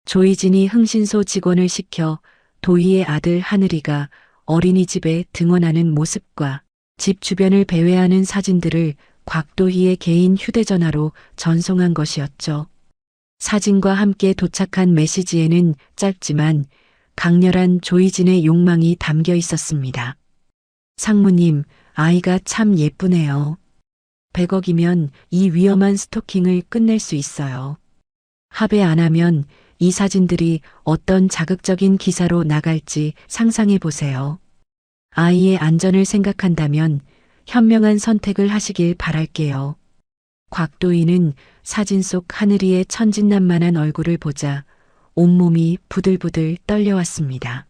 조이진이 흥신소 직원을 시켜 도희의 아들 하늘이가 어린이집에 등원하는 모습과 집 주변을 배회하는 사진들을 곽도희의 개인 휴대전화로 전송한 것이었죠. 사진과 함께 도착한 메시지에는 짧지만 강렬한 조이진의 욕망이 담겨 있었습니다. 상무님, 아이가 참 예쁘네요. 100억이면 이 위험한 스토킹을 끝낼 수 있어요. 합의 안 하면 이 사진들이 어떤 자극적인 기사로 나갈지 상상해 보세요. 아이의 안전을 생각한다면 현명한 선택을 하시길 바랄게요. 곽도희는 사진 속 하늘이의 천진난만한 얼굴을 보자 온몸이 부들부들 떨려왔습니다.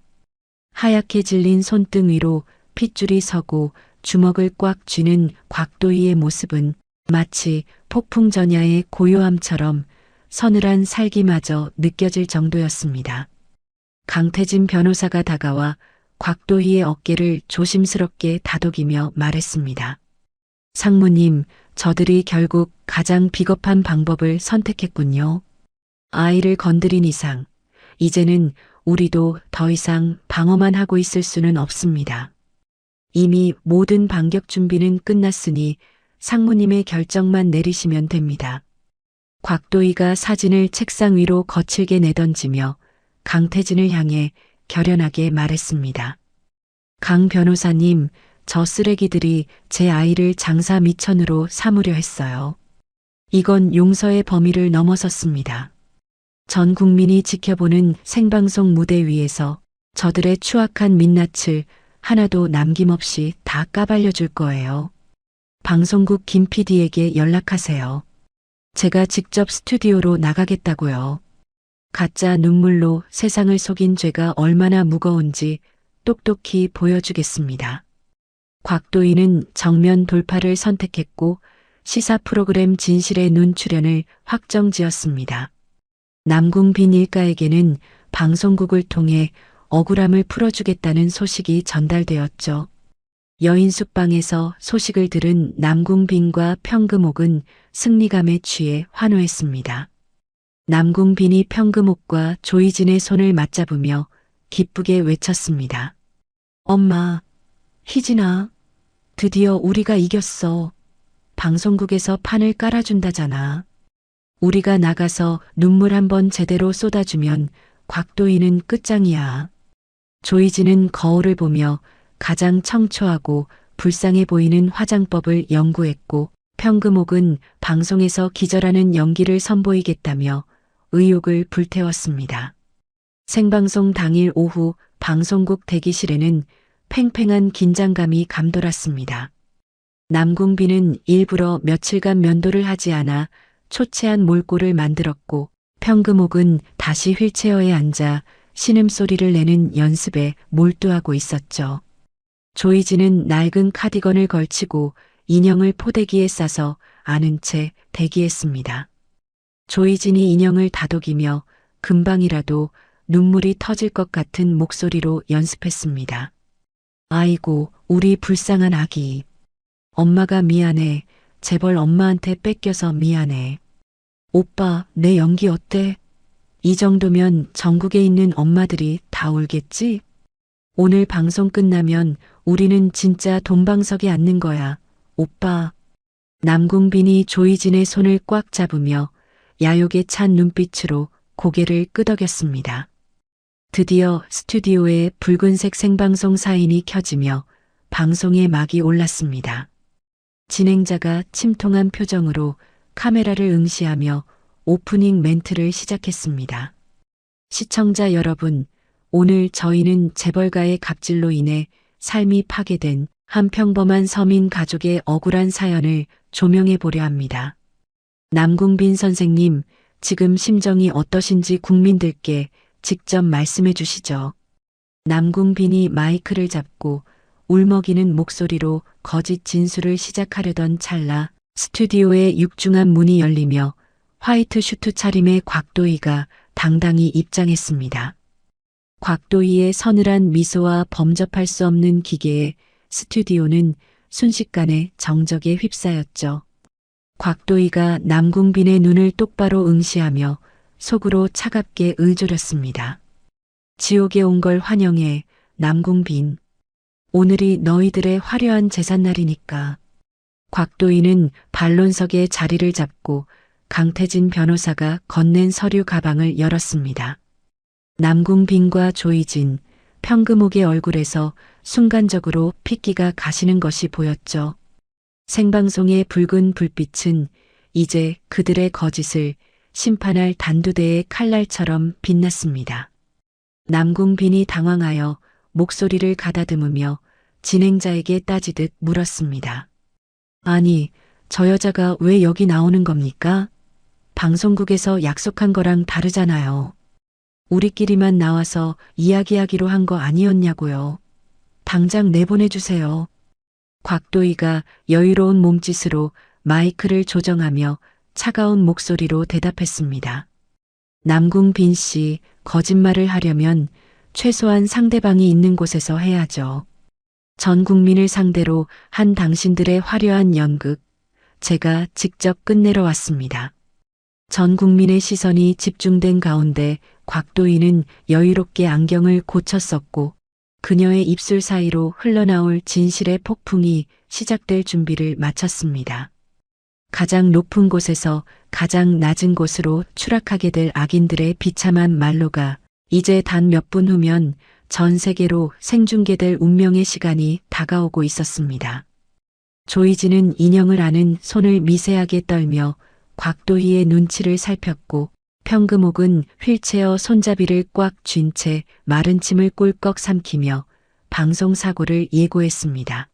하얗게 질린 손등 위로 핏줄이 서고 주먹을 꽉 쥐는 곽도희의 모습은 마치 폭풍 전야의 고요함처럼 서늘한 살기마저 느껴질 정도였습니다. 강태진 변호사가 다가와 곽도희의 어깨를 조심스럽게 다독이며 말했습니다. 상무님, 저들이 결국 가장 비겁한 방법을 선택했군요. 아이를 건드린 이상, 이제는 우리도 더 이상 방어만 하고 있을 수는 없습니다. 이미 모든 반격 준비는 끝났으니 상무님의 결정만 내리시면 됩니다. 곽도희가 사진을 책상 위로 거칠게 내던지며 강태진을 향해 결연하게 말했습니다. 강 변호사님, 저 쓰레기들이 제 아이를 장사 미천으로 삼으려 했어요. 이건 용서의 범위를 넘어섰습니다. 전 국민이 지켜보는 생방송 무대 위에서 저들의 추악한 민낯을 하나도 남김없이 다 까발려 줄 거예요. 방송국 김 PD에게 연락하세요. 제가 직접 스튜디오로 나가겠다고요. 가짜 눈물로 세상을 속인 죄가 얼마나 무거운지 똑똑히 보여주겠습니다. 곽도희는 정면 돌파를 선택했고 시사 프로그램 진실의 눈 출연을 확정지었습니다. 남궁빈 일가에게는 방송국을 통해 억울함을 풀어주겠다는 소식이 전달되었죠. 여인숙방에서 소식을 들은 남궁빈과 평금옥은 승리감에 취해 환호했습니다. 남궁빈이 평금옥과 조이진의 손을 맞잡으며 기쁘게 외쳤습니다. 엄마, 희진아, 드디어 우리가 이겼어. 방송국에서 판을 깔아준다잖아. 우리가 나가서 눈물 한번 제대로 쏟아주면 곽도희는 끝장이야. 조이진은 거울을 보며 가장 청초하고 불쌍해 보이는 화장법을 연구했고 평금옥은 방송에서 기절하는 연기를 선보이겠다며 의욕을 불태웠습니다. 생방송 당일 오후 방송국 대기실에는 팽팽한 긴장감이 감돌았습니다. 남궁빈은 일부러 며칠간 면도를 하지 않아 초췌한 몰골을 만들었고 평금옥은 다시 휠체어에 앉아 신음소리를 내는 연습에 몰두하고 있었죠. 조이진은 낡은 카디건을 걸치고 인형을 포대기에 싸서 아는 채 대기했습니다. 조이진이 인형을 다독이며 금방이라도 눈물이 터질 것 같은 목소리로 연습했습니다. 아이고, 우리 불쌍한 아기. 엄마가 미안해. 제발 엄마한테 뺏겨서 미안해. 오빠, 내 연기 어때? 이 정도면 전국에 있는 엄마들이 다 울겠지? 오늘 방송 끝나면 우리는 진짜 돈방석에 앉는 거야. 오빠. 남궁빈이 조이진의 손을 꽉 잡으며 야욕에 찬 눈빛으로 고개를 끄덕였습니다. 드디어 스튜디오에 붉은색 생방송 사인이 켜지며 방송의 막이 올랐습니다. 진행자가 침통한 표정으로 카메라를 응시하며 오프닝 멘트를 시작했습니다. 시청자 여러분, 오늘 저희는 재벌가의 갑질로 인해 삶이 파괴된 한 평범한 서민 가족의 억울한 사연을 조명해 보려 합니다. 남궁빈 선생님, 지금 심정이 어떠신지 국민들께 직접 말씀해 주시죠. 남궁빈이 마이크를 잡고 울먹이는 목소리로 거짓 진술을 시작하려던 찰나 스튜디오의 육중한 문이 열리며 화이트 슈트 차림의 곽도희가 당당히 입장했습니다. 곽도희의 서늘한 미소와 범접할 수 없는 기계에 스튜디오는 순식간에 정적에 휩싸였죠. 곽도희가 남궁빈의 눈을 똑바로 응시하며 속으로 차갑게 을조렸습니다. 지옥에 온 걸 환영해, 남궁빈. 오늘이 너희들의 화려한 제삿날이니까. 곽도희는 반론석에 자리를 잡고 강태진 변호사가 건넨 서류 가방을 열었습니다. 남궁빈과 조이진, 평금옥의 얼굴에서 순간적으로 핏기가 가시는 것이 보였죠. 생방송의 붉은 불빛은 이제 그들의 거짓을 심판할 단두대의 칼날처럼 빛났습니다. 남궁빈이 당황하여 목소리를 가다듬으며 진행자에게 따지듯 물었습니다. 아니, 저 여자가 왜 여기 나오는 겁니까? 방송국에서 약속한 거랑 다르잖아요. 우리끼리만 나와서 이야기하기로 한 거 아니었냐고요. 당장 내보내주세요. 곽도희가 여유로운 몸짓으로 마이크를 조정하며 차가운 목소리로 대답했습니다. 남궁빈 씨, 거짓말을 하려면 최소한 상대방이 있는 곳에서 해야죠. 전 국민을 상대로 한 당신들의 화려한 연극, 제가 직접 끝내러 왔습니다. 전 국민의 시선이 집중된 가운데 곽도희는 여유롭게 안경을 고쳤었고 그녀의 입술 사이로 흘러나올 진실의 폭풍이 시작될 준비를 마쳤습니다. 가장 높은 곳에서 가장 낮은 곳으로 추락하게 될 악인들의 비참한 말로가 이제 단 몇 분 후면 전 세계로 생중계될 운명의 시간이 다가오고 있었습니다. 조이진은 인형을 안은 손을 미세하게 떨며 곽도희의 눈치를 살폈고 평금옥은 휠체어 손잡이를 꽉 쥔 채 마른 침을 꿀꺽 삼키며 방송사고를 예고했습니다.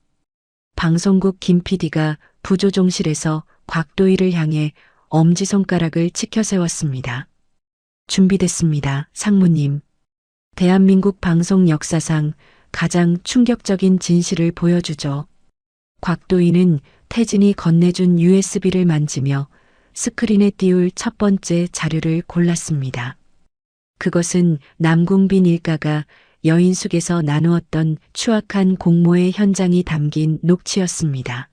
방송국 김 PD가 부조종실에서 곽도희를 향해 엄지손가락을 치켜 세웠습니다. 준비됐습니다, 상무님. 대한민국 방송 역사상 가장 충격적인 진실을 보여주죠. 곽도희는 태진이 건네준 USB를 만지며 스크린에 띄울 첫 번째 자료를 골랐습니다. 그것은 남궁빈 일가가 여인숙에서 나누었던 추악한 공모의 현장이 담긴 녹취였습니다.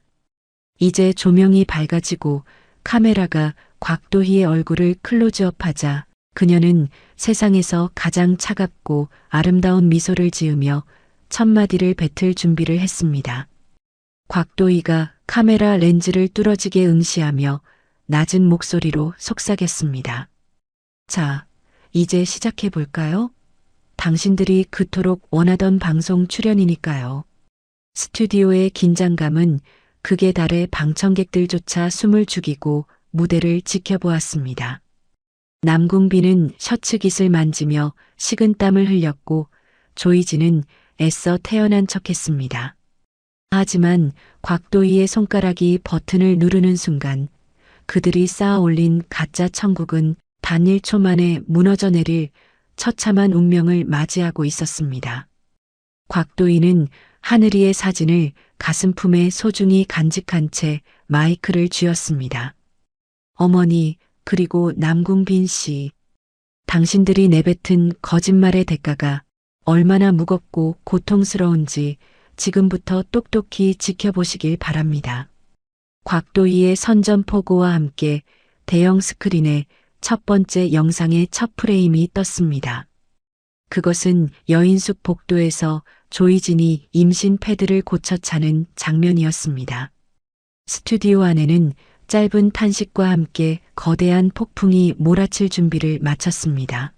이제 조명이 밝아지고 카메라가 곽도희의 얼굴을 클로즈업하자 그녀는 세상에서 가장 차갑고 아름다운 미소를 지으며 첫마디를 뱉을 준비를 했습니다. 곽도희가 카메라 렌즈를 뚫어지게 응시하며 낮은 목소리로 속삭였습니다. 자, 이제 시작해 볼까요? 당신들이 그토록 원하던 방송 출연이니까요. 스튜디오의 긴장감은 극에 달해 방청객들조차 숨을 죽이고 무대를 지켜보았습니다. 남궁빈은 셔츠 깃을 만지며 식은땀을 흘렸고 조이진은 애써 태연한 척했습니다. 하지만 곽도희의 손가락이 버튼을 누르는 순간 그들이 쌓아 올린 가짜 천국은 단 1초 만에 무너져 내릴 처참한 운명을 맞이하고 있었습니다. 곽도희는 하늘이의 사진을 가슴품에 소중히 간직한 채 마이크를 쥐었습니다. 어머니, 그리고 남궁빈 씨. 당신들이 내뱉은 거짓말의 대가가 얼마나 무겁고 고통스러운지 지금부터 똑똑히 지켜보시길 바랍니다. 곽도희의 선전포고와 함께 대형 스크린에 첫 번째 영상의 첫 프레임이 떴습니다. 그것은 여인숙 복도에서 조이진이 임신 패드를 고쳐 차는 장면이었습니다. 스튜디오 안에는 짧은 탄식과 함께 거대한 폭풍이 몰아칠 준비를 마쳤습니다.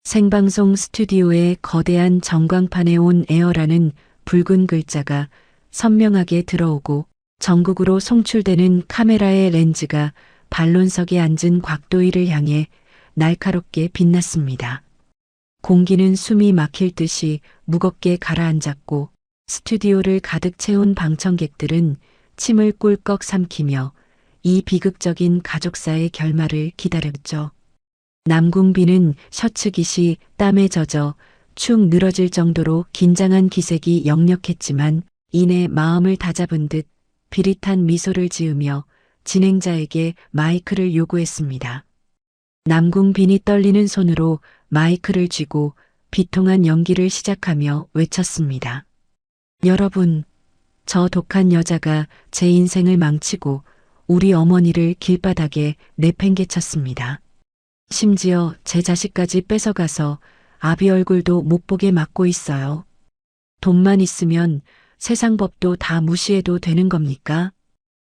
생방송 스튜디오의 거대한 전광판에 온 에어라는 붉은 글자가 선명하게 들어오고 전국으로 송출되는 카메라의 렌즈가 반론석에 앉은 곽도희를 향해 날카롭게 빛났습니다. 공기는 숨이 막힐 듯이 무겁게 가라앉았고 스튜디오를 가득 채운 방청객들은 침을 꿀꺽 삼키며 이 비극적인 가족사의 결말을 기다렸죠. 남궁빈은 셔츠 깃이 땀에 젖어 축 늘어질 정도로 긴장한 기색이 역력했지만 이내 마음을 다잡은 듯 비릿한 미소를 지으며 진행자에게 마이크를 요구했습니다. 남궁빈이 떨리는 손으로 마이크를 쥐고 비통한 연기를 시작하며 외쳤습니다. 여러분, 저 독한 여자가 제 인생을 망치고 우리 어머니를 길바닥에 내팽개쳤습니다. 심지어 제 자식까지 뺏어가서 아비 얼굴도 못 보게 막고 있어요. 돈만 있으면 세상 법도 다 무시해도 되는 겁니까?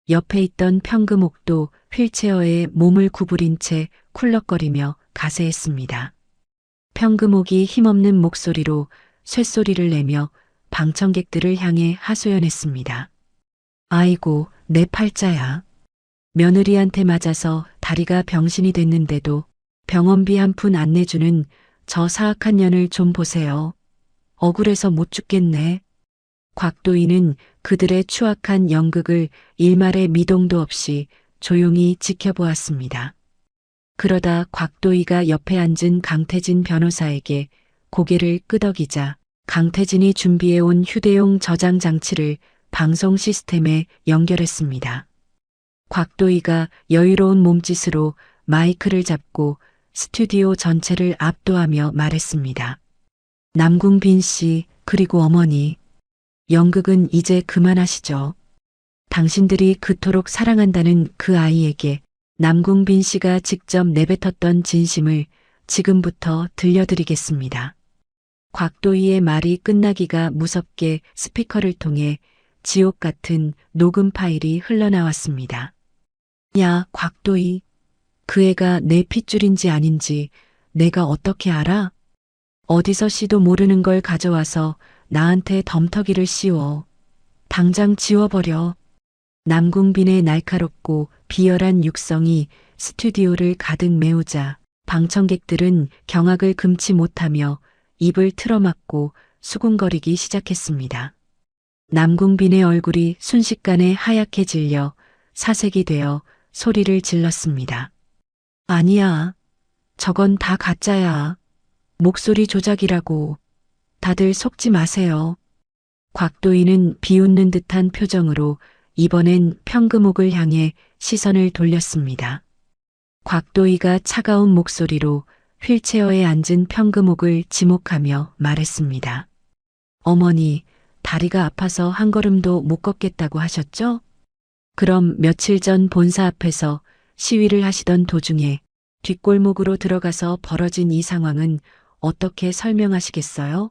옆에 있던 평금옥도 휠체어에 몸을 구부린 채 쿨럭거리며 가세했습니다. 평금옥이 힘없는 목소리로 쇳소리를 내며 방청객들을 향해 하소연했습니다. 아이고, 내 팔자야. 며느리한테 맞아서 다리가 병신이 됐는데도 병원비 한 푼 안 내주는 저 사악한 년을 좀 보세요. 억울해서 못 죽겠네. 곽도희는 그들의 추악한 연극을 일말의 미동도 없이 조용히 지켜보았습니다. 그러다 곽도희가 옆에 앉은 강태진 변호사에게 고개를 끄덕이자 강태진이 준비해온 휴대용 저장 장치를 방송 시스템에 연결했습니다. 곽도희가 여유로운 몸짓으로 마이크를 잡고 스튜디오 전체를 압도하며 말했습니다. 남궁빈 씨, 그리고 어머니, 연극은 이제 그만하시죠. 당신들이 그토록 사랑한다는 그 아이에게 남궁빈 씨가 직접 내뱉었던 진심을 지금부터 들려드리겠습니다. 곽도희의 말이 끝나기가 무섭게 스피커를 통해 지옥 같은 녹음 파일이 흘러나왔습니다. 야, 곽도희. 그 애가 내 핏줄인지 아닌지 내가 어떻게 알아? 어디서 씨도 모르는 걸 가져와서 나한테 덤터기를 씌워. 당장 지워버려. 남궁빈의 날카롭고 비열한 육성이 스튜디오를 가득 메우자 방청객들은 경악을 금치 못하며 입을 틀어막고 수군거리기 시작했습니다. 남궁빈의 얼굴이 순식간에 하얗게 질려 사색이 되어 소리를 질렀습니다. 아니야. 저건 다 가짜야. 목소리 조작이라고. 다들 속지 마세요. 곽도희는 비웃는 듯한 표정으로 이번엔 평금옥을 향해 시선을 돌렸습니다. 곽도희가 차가운 목소리로 휠체어에 앉은 평금옥을 지목하며 말했습니다. 어머니, 다리가 아파서 한 걸음도 못 걷겠다고 하셨죠? 그럼 며칠 전 본사 앞에서 시위를 하시던 도중에 뒷골목으로 들어가서 벌어진 이 상황은 어떻게 설명하시겠어요?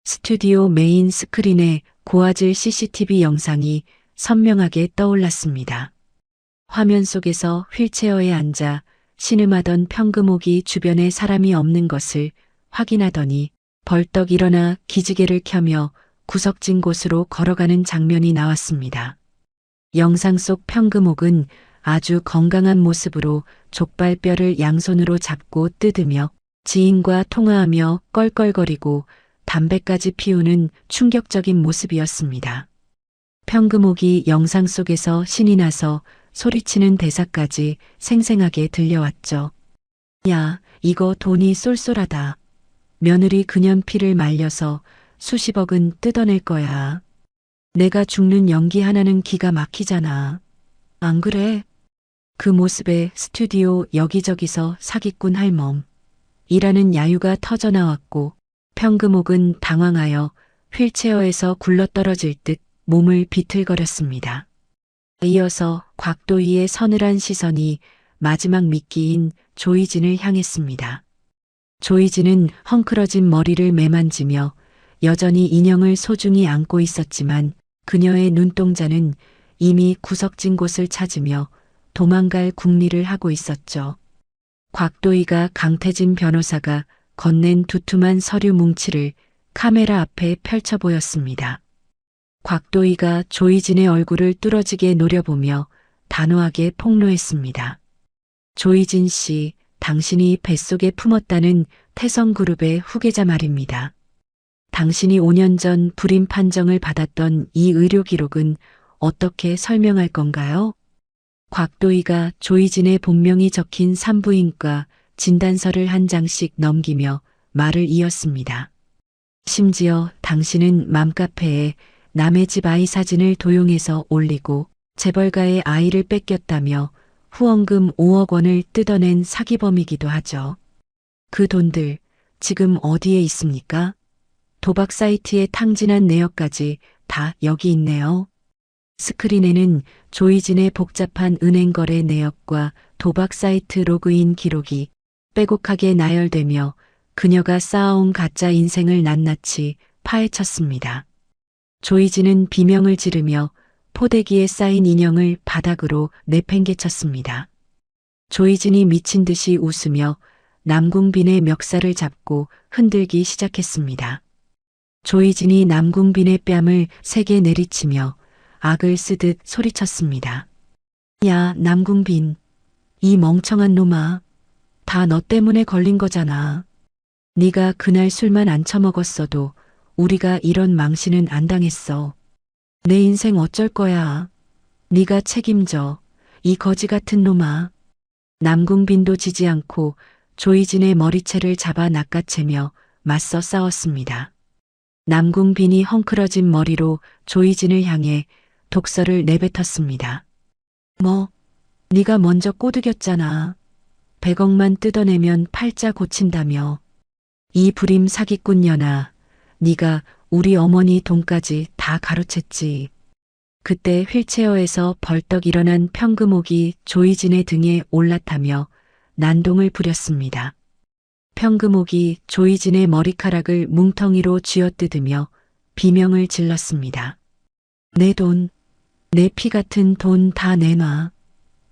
스튜디오 메인 스크린에 고화질 CCTV 영상이 선명하게 떠올랐습니다. 화면 속에서 휠체어에 앉아 신음하던 평금옥이 주변에 사람이 없는 것을 확인하더니 벌떡 일어나 기지개를 켜며 구석진 곳으로 걸어가는 장면이 나왔습니다. 영상 속 평금옥은 아주 건강한 모습으로 족발뼈를 양손으로 잡고 뜯으며 지인과 통화하며 껄껄거리고 담배까지 피우는 충격적인 모습이었습니다. 평금옥이 영상 속에서 신이 나서 소리치는 대사까지 생생하게 들려왔죠. 야, 이거 돈이 쏠쏠하다. 며느리 그년 피를 말려서 수십억은 뜯어낼 거야. 내가 죽는 연기 하나는 기가 막히잖아. 안 그래? 그 모습에 스튜디오 여기저기서 사기꾼 할멈 이라는 야유가 터져나왔고 평금옥은 당황하여 휠체어에서 굴러떨어질 듯 몸을 비틀거렸습니다. 이어서 곽도희의 서늘한 시선이 마지막 미끼인 조이진을 향했습니다. 조이진은 헝클어진 머리를 매만지며 여전히 인형을 소중히 안고 있었지만 그녀의 눈동자는 이미 구석진 곳을 찾으며 도망갈 궁리를 하고 있었죠. 곽도희가 강태진 변호사가 건넨 두툼한 서류 뭉치를 카메라 앞에 펼쳐 보였습니다. 곽도희가 조이진의 얼굴을 뚫어지게 노려보며 단호하게 폭로했습니다. 조이진 씨, 당신이 뱃속에 품었다는 태성그룹의 후계자 말입니다. 당신이 5년 전 불임 판정을 받았던 이 의료 기록은 어떻게 설명할 건가요? 곽도희가 조이진의 본명이 적힌 산부인과 진단서를 한 장씩 넘기며 말을 이었습니다. 심지어 당신은 맘카페에 남의 집 아이 사진을 도용해서 올리고 재벌가의 아이를 뺏겼다며 후원금 5억 원을 뜯어낸 사기범이기도 하죠. 그 돈들 지금 어디에 있습니까? 도박 사이트에 탕진한 내역까지 다 여기 있네요. 스크린에는 조이진의 복잡한 은행 거래 내역과 도박 사이트 로그인 기록이 빼곡하게 나열되며 그녀가 쌓아온 가짜 인생을 낱낱이 파헤쳤습니다. 조이진은 비명을 지르며 포대기에 쌓인 인형을 바닥으로 내팽개쳤습니다. 조이진이 미친 듯이 웃으며 남궁빈의 멱살을 잡고 흔들기 시작했습니다. 조이진이 남궁빈의 뺨을 세게 내리치며 악을 쓰듯 소리쳤습니다. 야, 남궁빈. 이 멍청한 놈아. 다 너 때문에 걸린 거잖아. 네가 그날 술만 안 처먹었어도 우리가 이런 망신은 안 당했어. 내 인생 어쩔 거야. 네가 책임져. 이 거지 같은 놈아. 남궁빈도 지지 않고 조이진의 머리채를 잡아 낚아채며 맞서 싸웠습니다. 남궁빈이 헝클어진 머리로 조이진을 향해 독서를 내뱉었습니다. 뭐, 네가 먼저 꼬드겼잖아. 100억만 뜯어내면 팔자 고친다며. 이 불임 사기꾼 년아, 네가 우리 어머니 돈까지 다 가로챘지. 그때 휠체어에서 벌떡 일어난 평금옥이 조이진의 등에 올라타며 난동을 부렸습니다. 평금옥이 조이진의 머리카락을 뭉텅이로 쥐어뜯으며 비명을 질렀습니다. 내 돈, 내 피 같은 돈 다 내놔.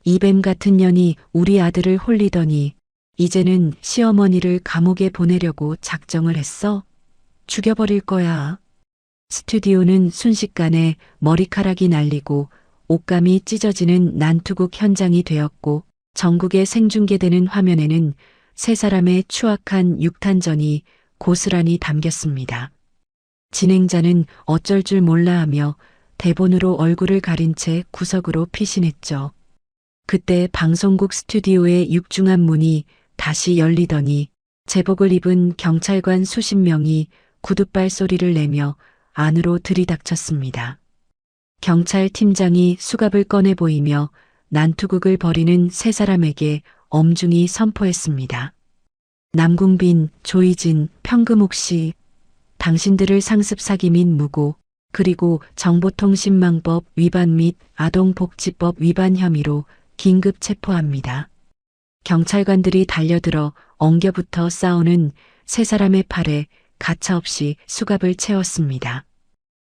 이 뱀 같은 년이 우리 아들을 홀리더니 이제는 시어머니를 감옥에 보내려고 작정을 했어? 죽여버릴 거야. 스튜디오는 순식간에 머리카락이 날리고 옷감이 찢어지는 난투극 현장이 되었고 전국에 생중계되는 화면에는 세 사람의 추악한 육탄전이 고스란히 담겼습니다. 진행자는 어쩔 줄 몰라 하며 대본으로 얼굴을 가린 채 구석으로 피신했죠. 그때 방송국 스튜디오의 육중한 문이 다시 열리더니 제복을 입은 경찰관 수십 명이 구둣발 소리를 내며 안으로 들이닥쳤습니다. 경찰 팀장이 수갑을 꺼내 보이며 난투극을 벌이는 세 사람에게 엄중히 선포했습니다. 남궁빈, 조이진, 평금옥 씨, 당신들을 상습 사기 및 무고, 그리고 정보통신망법 위반 및 아동복지법 위반 혐의로 긴급 체포합니다. 경찰관들이 달려들어 엉겨붙어 싸우는 세 사람의 팔에 가차없이 수갑을 채웠습니다.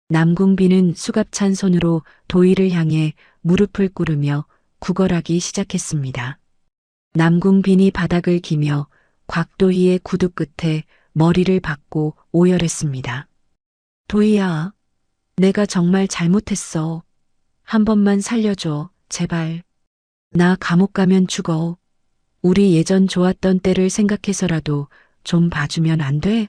남궁빈은 수갑찬 손으로 도희를 향해 무릎을 꿇으며 구걸하기 시작했습니다. 남궁빈이 바닥을 기며 곽도희의 구두 끝에 머리를 박고 오열했습니다. 도희야, 내가 정말 잘못했어. 한 번만 살려줘, 제발. 나 감옥 가면 죽어. 우리 예전 좋았던 때를 생각해서라도 좀 봐주면 안 돼?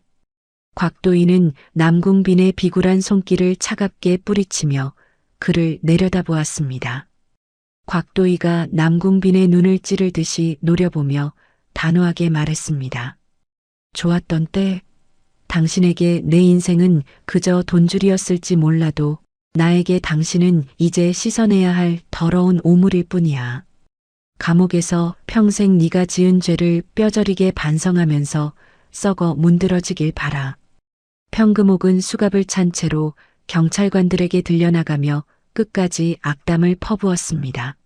곽도희는 남궁빈의 비굴한 손길을 차갑게 뿌리치며 그를 내려다보았습니다. 곽도희가 남궁빈의 눈을 찌르듯이 노려보며 단호하게 말했습니다. 좋았던 때, 당신에게 내 인생은 그저 돈줄이었을지 몰라도 나에게 당신은 이제 씻어내야 할 더러운 오물일 뿐이야. 감옥에서 평생 네가 지은 죄를 뼈저리게 반성하면서 썩어 문드러지길 바라. 평금옥은 수갑을 찬 채로 경찰관들에게 들려나가며 끝까지 악담을 퍼부었습니다.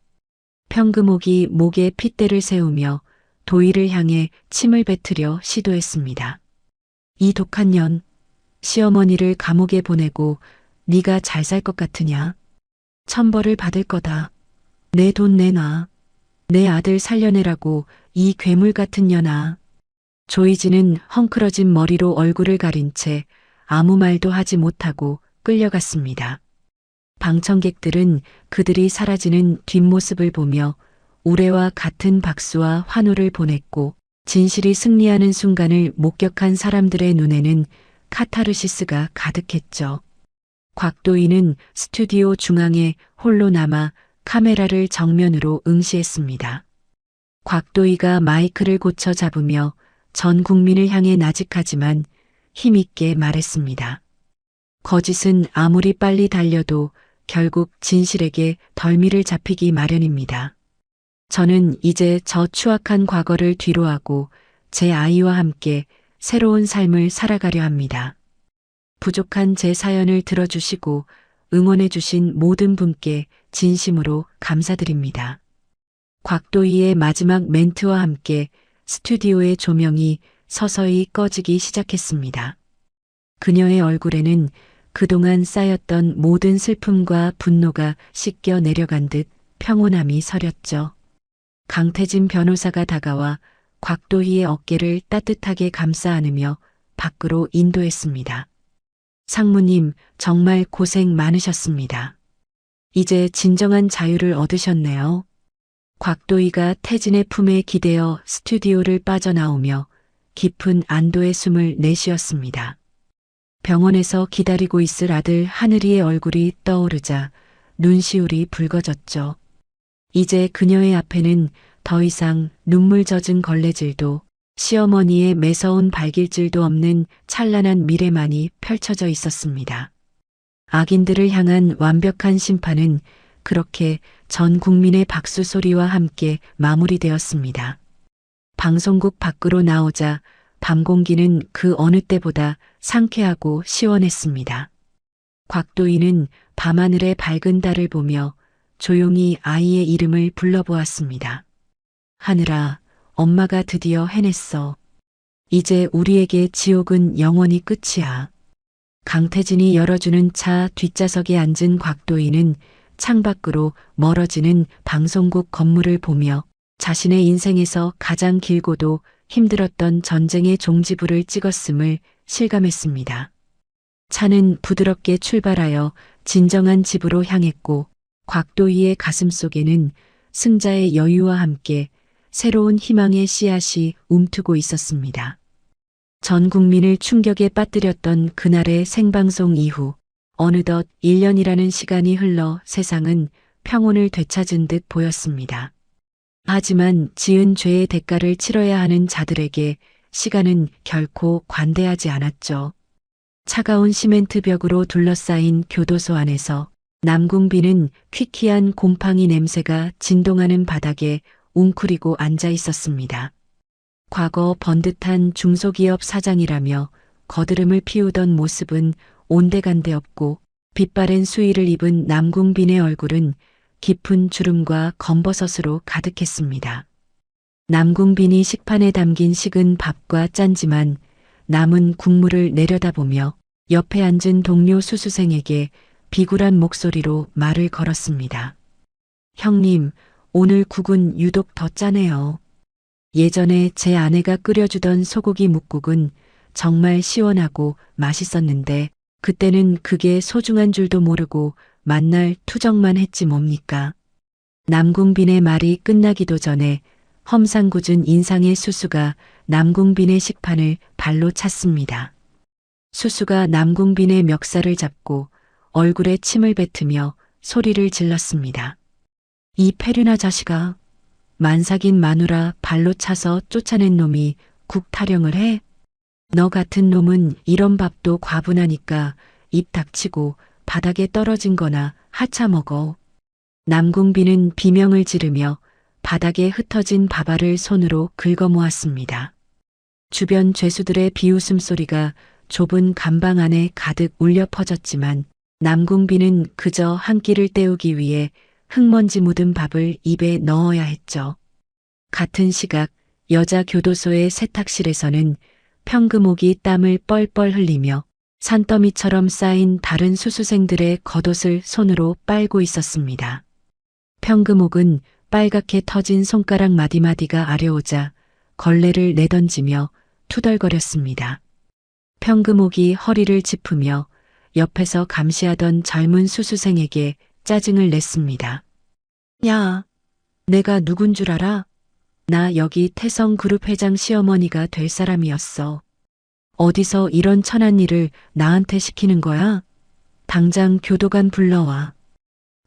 평금옥이 목에 핏대를 세우며 도희를 향해 침을 뱉으려 시도했습니다. 이 독한 년, 시어머니를 감옥에 보내고 네가 잘 살 것 같으냐? 천벌을 받을 거다. 내 돈 내놔. 내 아들 살려내라고 이 괴물 같은 년아. 조이지는 헝클어진 머리로 얼굴을 가린 채 아무 말도 하지 못하고 끌려갔습니다. 방청객들은 그들이 사라지는 뒷모습을 보며 우레와 같은 박수와 환호를 보냈고 진실이 승리하는 순간을 목격한 사람들의 눈에는 카타르시스가 가득했죠. 곽도희는 스튜디오 중앙에 홀로 남아 카메라를 정면으로 응시했습니다. 곽도희가 마이크를 고쳐 잡으며 전 국민을 향해 나직하지만 힘있게 말했습니다. 거짓은 아무리 빨리 달려도 결국 진실에게 덜미를 잡히기 마련입니다. 저는 이제 저 추악한 과거를 뒤로하고 제 아이와 함께 새로운 삶을 살아가려 합니다. 부족한 제 사연을 들어주시고 응원해주신 모든 분께 진심으로 감사드립니다. 곽도희의 마지막 멘트와 함께 스튜디오의 조명이 서서히 꺼지기 시작했습니다. 그녀의 얼굴에는 그동안 쌓였던 모든 슬픔과 분노가 씻겨 내려간 듯 평온함이 서렸죠. 강태진 변호사가 다가와 곽도희의 어깨를 따뜻하게 감싸 안으며 밖으로 인도했습니다. 상무님, 정말 고생 많으셨습니다. 이제 진정한 자유를 얻으셨네요. 곽도희가 태진의 품에 기대어 스튜디오를 빠져나오며 깊은 안도의 숨을 내쉬었습니다. 병원에서 기다리고 있을 아들 하늘이의 얼굴이 떠오르자 눈시울이 붉어졌죠. 이제 그녀의 앞에는 더 이상 눈물 젖은 걸레질도 시어머니의 매서운 발길질도 없는 찬란한 미래만이 펼쳐져 있었습니다. 악인들을 향한 완벽한 심판은 그렇게 전 국민의 박수 소리와 함께 마무리되었습니다. 방송국 밖으로 나오자 밤 공기는 그 어느 때보다 상쾌하고 시원했습니다. 곽도희는 밤하늘의 밝은 달을 보며 조용히 아이의 이름을 불러보았습니다. 하늘아, 엄마가 드디어 해냈어. 이제 우리에게 지옥은 영원히 끝이야. 강태진이 열어주는 차 뒷좌석에 앉은 곽도희는 창밖으로 멀어지는 방송국 건물을 보며 자신의 인생에서 가장 길고도 힘들었던 전쟁의 종지부를 찍었음을 실감했습니다. 차는 부드럽게 출발하여 진정한 집으로 향했고 곽도희의 가슴 속에는 승자의 여유와 함께 새로운 희망의 씨앗이 움트고 있었습니다. 전 국민을 충격에 빠뜨렸던 그날의 생방송 이후 어느덧 1년이라는 시간이 흘러 세상은 평온을 되찾은 듯 보였습니다. 하지만 지은 죄의 대가를 치러야 하는 자들에게 시간은 결코 관대하지 않았죠. 차가운 시멘트 벽으로 둘러싸인 교도소 안에서 남궁빈은 퀴퀴한 곰팡이 냄새가 진동하는 바닥에 웅크리고 앉아 있었습니다. 과거 번듯한 중소기업 사장이라며 거드름을 피우던 모습은 온데간데 없고 빛바랜 수의를 입은 남궁빈의 얼굴은 깊은 주름과 검버섯으로 가득했습니다. 남궁빈이 식판에 담긴 식은 밥과 짠지만 남은 국물을 내려다보며 옆에 앉은 동료 수수생에게 비굴한 목소리로 말을 걸었습니다. 형님, 오늘 국은 유독 더 짜네요. 예전에 제 아내가 끓여주던 소고기 묵국은 정말 시원하고 맛있었는데 그때는 그게 소중한 줄도 모르고 만날 투정만 했지 뭡니까. 남궁빈의 말이 끝나기도 전에 험상궂은 인상의 수수가 남궁빈의 식판을 발로 찼습니다. 수수가 남궁빈의 멱살을 잡고 얼굴에 침을 뱉으며 소리를 질렀습니다. 이 페류나 자식아, 만삭인 마누라 발로 차서 쫓아낸 놈이 국 타령을 해? 너 같은 놈은 이런 밥도 과분하니까 입 닥치고 바닥에 떨어진 거나 하차 먹어. 남궁빈은 비명을 지르며 바닥에 흩어진 밥알을 손으로 긁어모았습니다. 주변 죄수들의 비웃음 소리가 좁은 감방 안에 가득 울려 퍼졌지만 남궁빈은 그저 한 끼를 때우기 위해 흙먼지 묻은 밥을 입에 넣어야 했죠. 같은 시각 여자 교도소의 세탁실에서는 평금옥이 땀을 뻘뻘 흘리며 산더미처럼 쌓인 다른 수수생들의 겉옷을 손으로 빨고 있었습니다. 평금옥은 빨갛게 터진 손가락 마디마디가 아려오자 걸레를 내던지며 투덜거렸습니다. 평금옥이 허리를 짚으며 옆에서 감시하던 젊은 수수생에게 짜증을 냈습니다. 야, 내가 누군 줄 알아? 나 여기 태성그룹 회장 시어머니가 될 사람이었어. 어디서 이런 천한 일을 나한테 시키는 거야? 당장 교도관 불러와.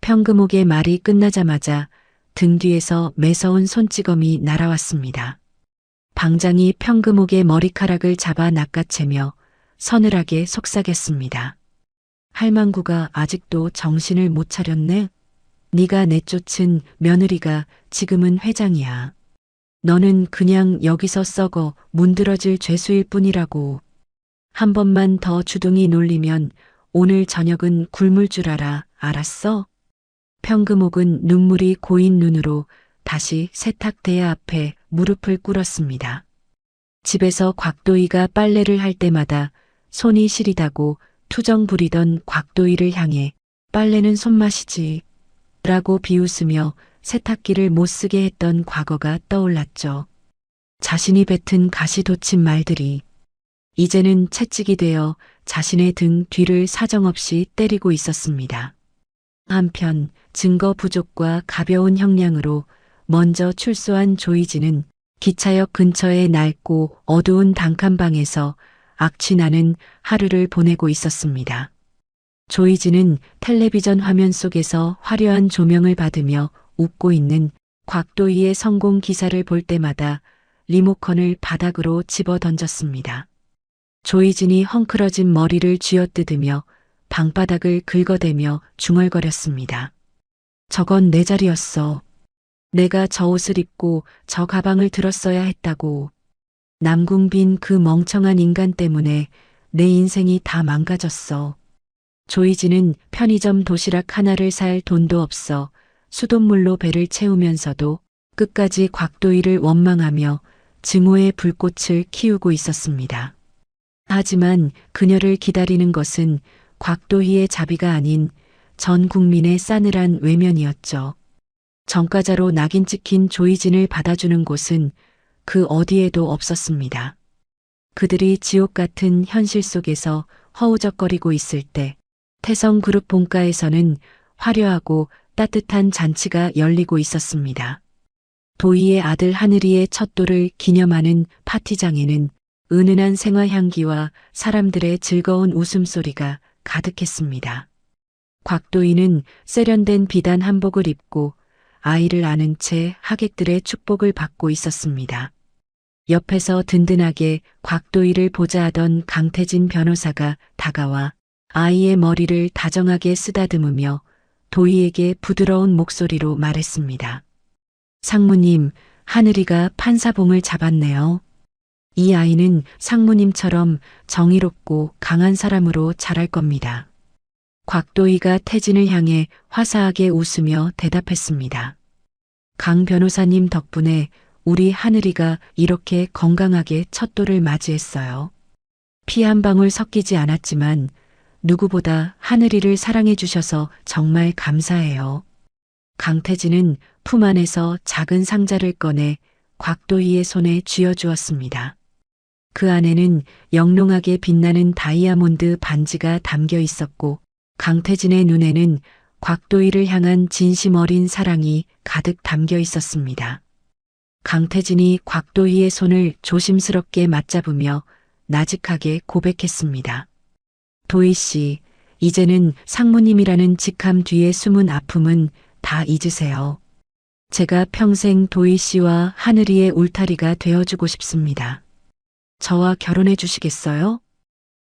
평금옥의 말이 끝나자마자 등 뒤에서 매서운 손찌검이 날아왔습니다. 방장이 평금옥의 머리카락을 잡아 낚아채며 서늘하게 속삭였습니다. 할망구가 아직도 정신을 못 차렸네? 네가 내쫓은 며느리가 지금은 회장이야. 너는 그냥 여기서 썩어 문드러질 죄수일 뿐이라고. 한 번만 더 주둥이 놀리면 오늘 저녁은 굶을 줄 알아. 알았어? 평금옥은 눈물이 고인 눈으로 다시 세탁대야 앞에 무릎을 꿇었습니다. 집에서 곽도희가 빨래를 할 때마다 손이 시리다고 투정 부리던 곽도희를 향해 빨래는 손맛이지 라고 비웃으며 세탁기를 못 쓰게 했던 과거가 떠올랐죠. 자신이 뱉은 가시돋친 말들이 이제는 채찍이 되어 자신의 등 뒤를 사정없이 때리고 있었습니다. 한편 증거 부족과 가벼운 형량으로 먼저 출소한 조이진은 기차역 근처의 낡고 어두운 단칸방에서 악취나는 하루를 보내고 있었습니다. 조이진은 텔레비전 화면 속에서 화려한 조명을 받으며 웃고 있는 곽도희의 성공 기사를 볼 때마다 리모컨을 바닥으로 집어 던졌습니다. 조이진이 헝클어진 머리를 쥐어뜯으며 방바닥을 긁어대며 중얼거렸습니다. 저건 내 자리였어. 내가 저 옷을 입고 저 가방을 들었어야 했다고. 남궁빈 그 멍청한 인간 때문에 내 인생이 다 망가졌어. 조이진은 편의점 도시락 하나를 살 돈도 없어 수돗물로 배를 채우면서도 끝까지 곽도희를 원망하며 증오의 불꽃을 키우고 있었습니다. 하지만 그녀를 기다리는 것은 곽도희의 자비가 아닌 전 국민의 싸늘한 외면이었죠. 전과자로 낙인 찍힌 조이진을 받아주는 곳은 그 어디에도 없었습니다. 그들이 지옥 같은 현실 속에서 허우적거리고 있을 때 태성그룹 본가에서는 화려하고 따뜻한 잔치가 열리고 있었습니다. 도희의 아들 하늘이의 첫돌을 기념하는 파티장에는 은은한 생화향기와 사람들의 즐거운 웃음소리가 가득했습니다. 곽도희는 세련된 비단 한복을 입고 아이를 안은 채 하객들의 축복을 받고 있었습니다. 옆에서 든든하게 곽도희를 보좌하던 강태진 변호사가 다가와 아이의 머리를 다정하게 쓰다듬으며 도희에게 부드러운 목소리로 말했습니다. 상무님, 하늘이가 판사봉을 잡았네요. 이 아이는 상무님처럼 정의롭고 강한 사람으로 자랄 겁니다. 곽도희가 태진을 향해 화사하게 웃으며 대답했습니다. 강 변호사님 덕분에 우리 하늘이가 이렇게 건강하게 첫돌을 맞이했어요. 피 한 방울 섞이지 않았지만 누구보다 하늘이를 사랑해 주셔서 정말 감사해요. 강태진은 품 안에서 작은 상자를 꺼내 곽도희의 손에 쥐어주었습니다. 그 안에는 영롱하게 빛나는 다이아몬드 반지가 담겨 있었고 강태진의 눈에는 곽도희를 향한 진심 어린 사랑이 가득 담겨 있었습니다. 강태진이 곽도희의 손을 조심스럽게 맞잡으며 나직하게 고백했습니다. 도희 씨, 이제는 상무님이라는 직함 뒤에 숨은 아픔은 다 잊으세요. 제가 평생 도희 씨와 하늘이의 울타리가 되어주고 싶습니다. 저와 결혼해 주시겠어요?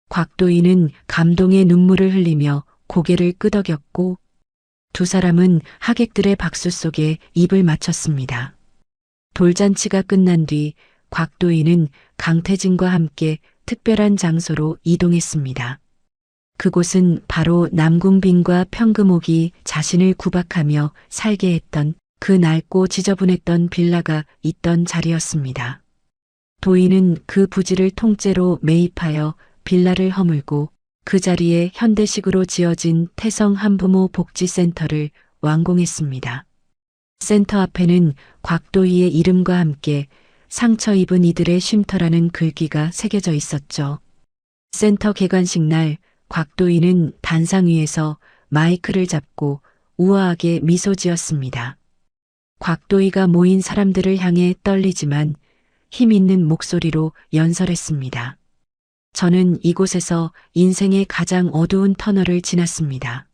곽도희는 감동의 눈물을 흘리며 고개를 끄덕였고 두 사람은 하객들의 박수 속에 입을 맞췄습니다. 돌잔치가 끝난 뒤 곽도희는 강태진과 함께 특별한 장소로 이동했습니다. 그곳은 바로 남궁빈과 평금옥이 자신을 구박하며 살게 했던 그 낡고 지저분했던 빌라가 있던 자리였습니다. 도희는 그 부지를 통째로 매입하여 빌라를 허물고 그 자리에 현대식으로 지어진 태성 한부모 복지센터를 완공했습니다. 센터 앞에는 곽도희의 이름과 함께 상처 입은 이들의 쉼터라는 글귀가 새겨져 있었죠. 센터 개관식 날 곽도희는 단상 위에서 마이크를 잡고 우아하게 미소 지었습니다. 곽도희가 모인 사람들을 향해 떨리지만 힘 있는 목소리로 연설했습니다. 저는 이곳에서 인생의 가장 어두운 터널을 지났습니다.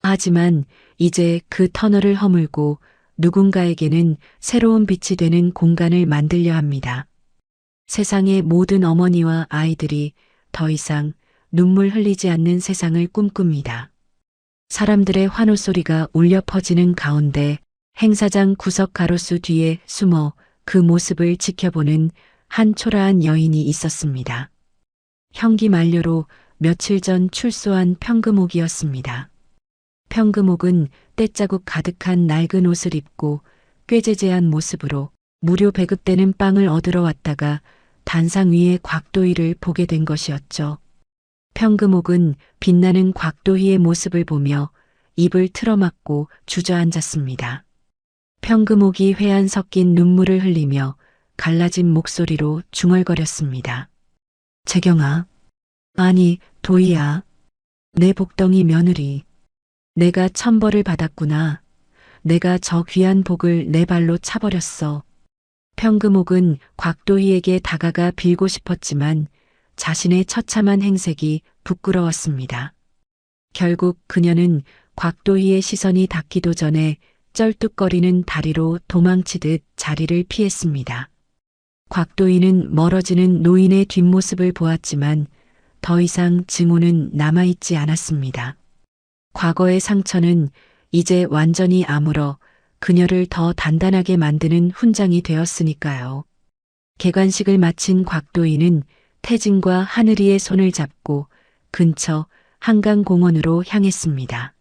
하지만 이제 그 터널을 허물고 누군가에게는 새로운 빛이 되는 공간을 만들려 합니다. 세상의 모든 어머니와 아이들이 더 이상 눈물 흘리지 않는 세상을 꿈꿉니다. 사람들의 환호 소리가 울려 퍼지는 가운데 행사장 구석 가로수 뒤에 숨어 그 모습을 지켜보는 한 초라한 여인이 있었습니다. 형기 만료로 며칠 전 출소한 평금옥이었습니다. 평금옥은 때자국 가득한 낡은 옷을 입고 꾀죄죄한 모습으로 무료 배급되는 빵을 얻으러 왔다가 단상 위에 곽도희를 보게 된 것이었죠. 평금옥은 빛나는 곽도희의 모습을 보며 입을 틀어막고 주저앉았습니다. 평금옥이 회한 섞인 눈물을 흘리며 갈라진 목소리로 중얼거렸습니다. 재경아, 아니 도희야, 내 복덩이 며느리. 내가 천벌을 받았구나. 내가 저 귀한 복을 내 발로 차버렸어. 평금옥은 곽도희에게 다가가 빌고 싶었지만 자신의 처참한 행색이 부끄러웠습니다. 결국 그녀는 곽도희의 시선이 닿기도 전에 쩔뚝거리는 다리로 도망치듯 자리를 피했습니다. 곽도희는 멀어지는 노인의 뒷모습을 보았지만 더 이상 증오는 남아있지 않았습니다. 과거의 상처는 이제 완전히 아물어 그녀를 더 단단하게 만드는 훈장이 되었으니까요. 개관식을 마친 곽도희는 태진과 하늘이의 손을 잡고 근처 한강공원으로 향했습니다.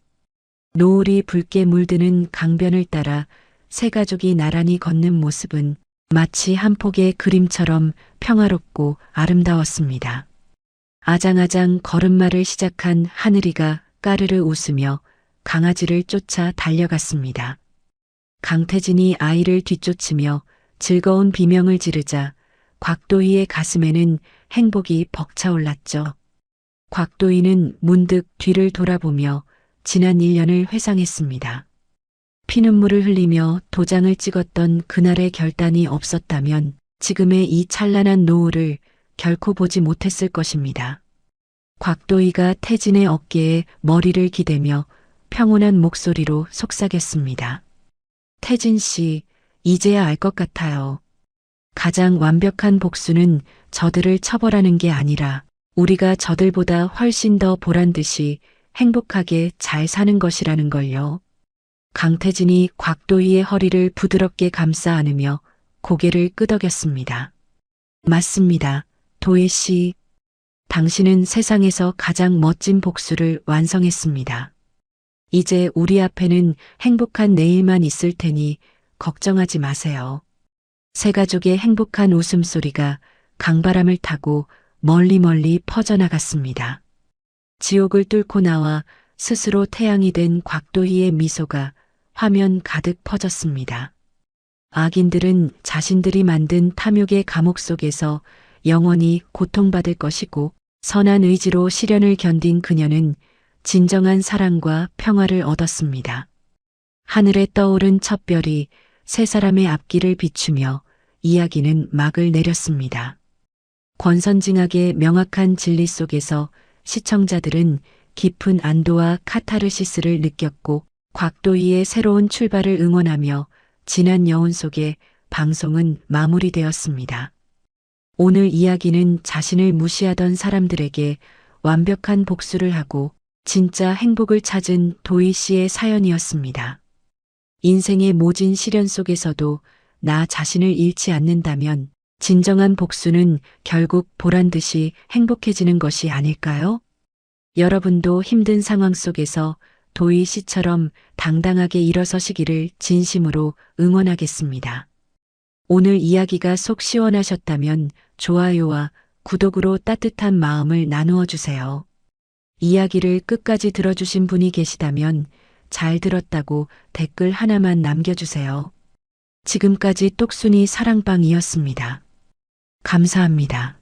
노을이 붉게 물드는 강변을 따라 세 가족이 나란히 걷는 모습은 마치 한 폭의 그림처럼 평화롭고 아름다웠습니다. 아장아장 걸음마를 시작한 하늘이가 까르르 웃으며 강아지를 쫓아 달려갔습니다. 강태진이 아이를 뒤쫓으며 즐거운 비명을 지르자 곽도희의 가슴에는 행복이 벅차올랐죠. 곽도희는 문득 뒤를 돌아보며 지난 1년을 회상했습니다. 피눈물을 흘리며 도장을 찍었던 그날의 결단이 없었다면 지금의 이 찬란한 노을을 결코 보지 못했을 것입니다. 곽도희가 태진의 어깨에 머리를 기대며 평온한 목소리로 속삭였습니다. 태진 씨, 이제야 알 것 같아요. 가장 완벽한 복수는 저들을 처벌하는 게 아니라 우리가 저들보다 훨씬 더 보란 듯이 행복하게 잘 사는 것이라는 걸요. 강태진이 곽도희의 허리를 부드럽게 감싸 안으며 고개를 끄덕였습니다. 맞습니다. 도희 씨. 당신은 세상에서 가장 멋진 복수를 완성했습니다. 이제 우리 앞에는 행복한 내일만 있을 테니 걱정하지 마세요. 세 가족의 행복한 웃음소리가 강바람을 타고 멀리 퍼져나갔습니다. 지옥을 뚫고 나와 스스로 태양이 된 곽도희의 미소가 화면 가득 퍼졌습니다. 악인들은 자신들이 만든 탐욕의 감옥 속에서 영원히 고통받을 것이고 선한 의지로 시련을 견딘 그녀는 진정한 사랑과 평화를 얻었습니다. 하늘에 떠오른 첫 별이 세 사람의 앞길을 비추며 이야기는 막을 내렸습니다. 권선징악의 명확한 진리 속에서 시청자들은 깊은 안도와 카타르시스를 느꼈고 곽도희의 새로운 출발을 응원하며 진한 여운 속에 방송은 마무리되었습니다. 오늘 이야기는 자신을 무시하던 사람들에게 완벽한 복수를 하고 진짜 행복을 찾은 도희 씨의 사연이었습니다. 인생의 모진 시련 속에서도 나 자신을 잃지 않는다면 진정한 복수는 결국 보란 듯이 행복해지는 것이 아닐까요? 여러분도 힘든 상황 속에서 도희 씨처럼 당당하게 일어서시기를 진심으로 응원하겠습니다. 오늘 이야기가 속 시원하셨다면 좋아요와 구독으로 따뜻한 마음을 나누어 주세요. 이야기를 끝까지 들어주신 분이 계시다면 잘 들었다고 댓글 하나만 남겨주세요. 지금까지 똑순이 사랑방이었습니다. 감사합니다.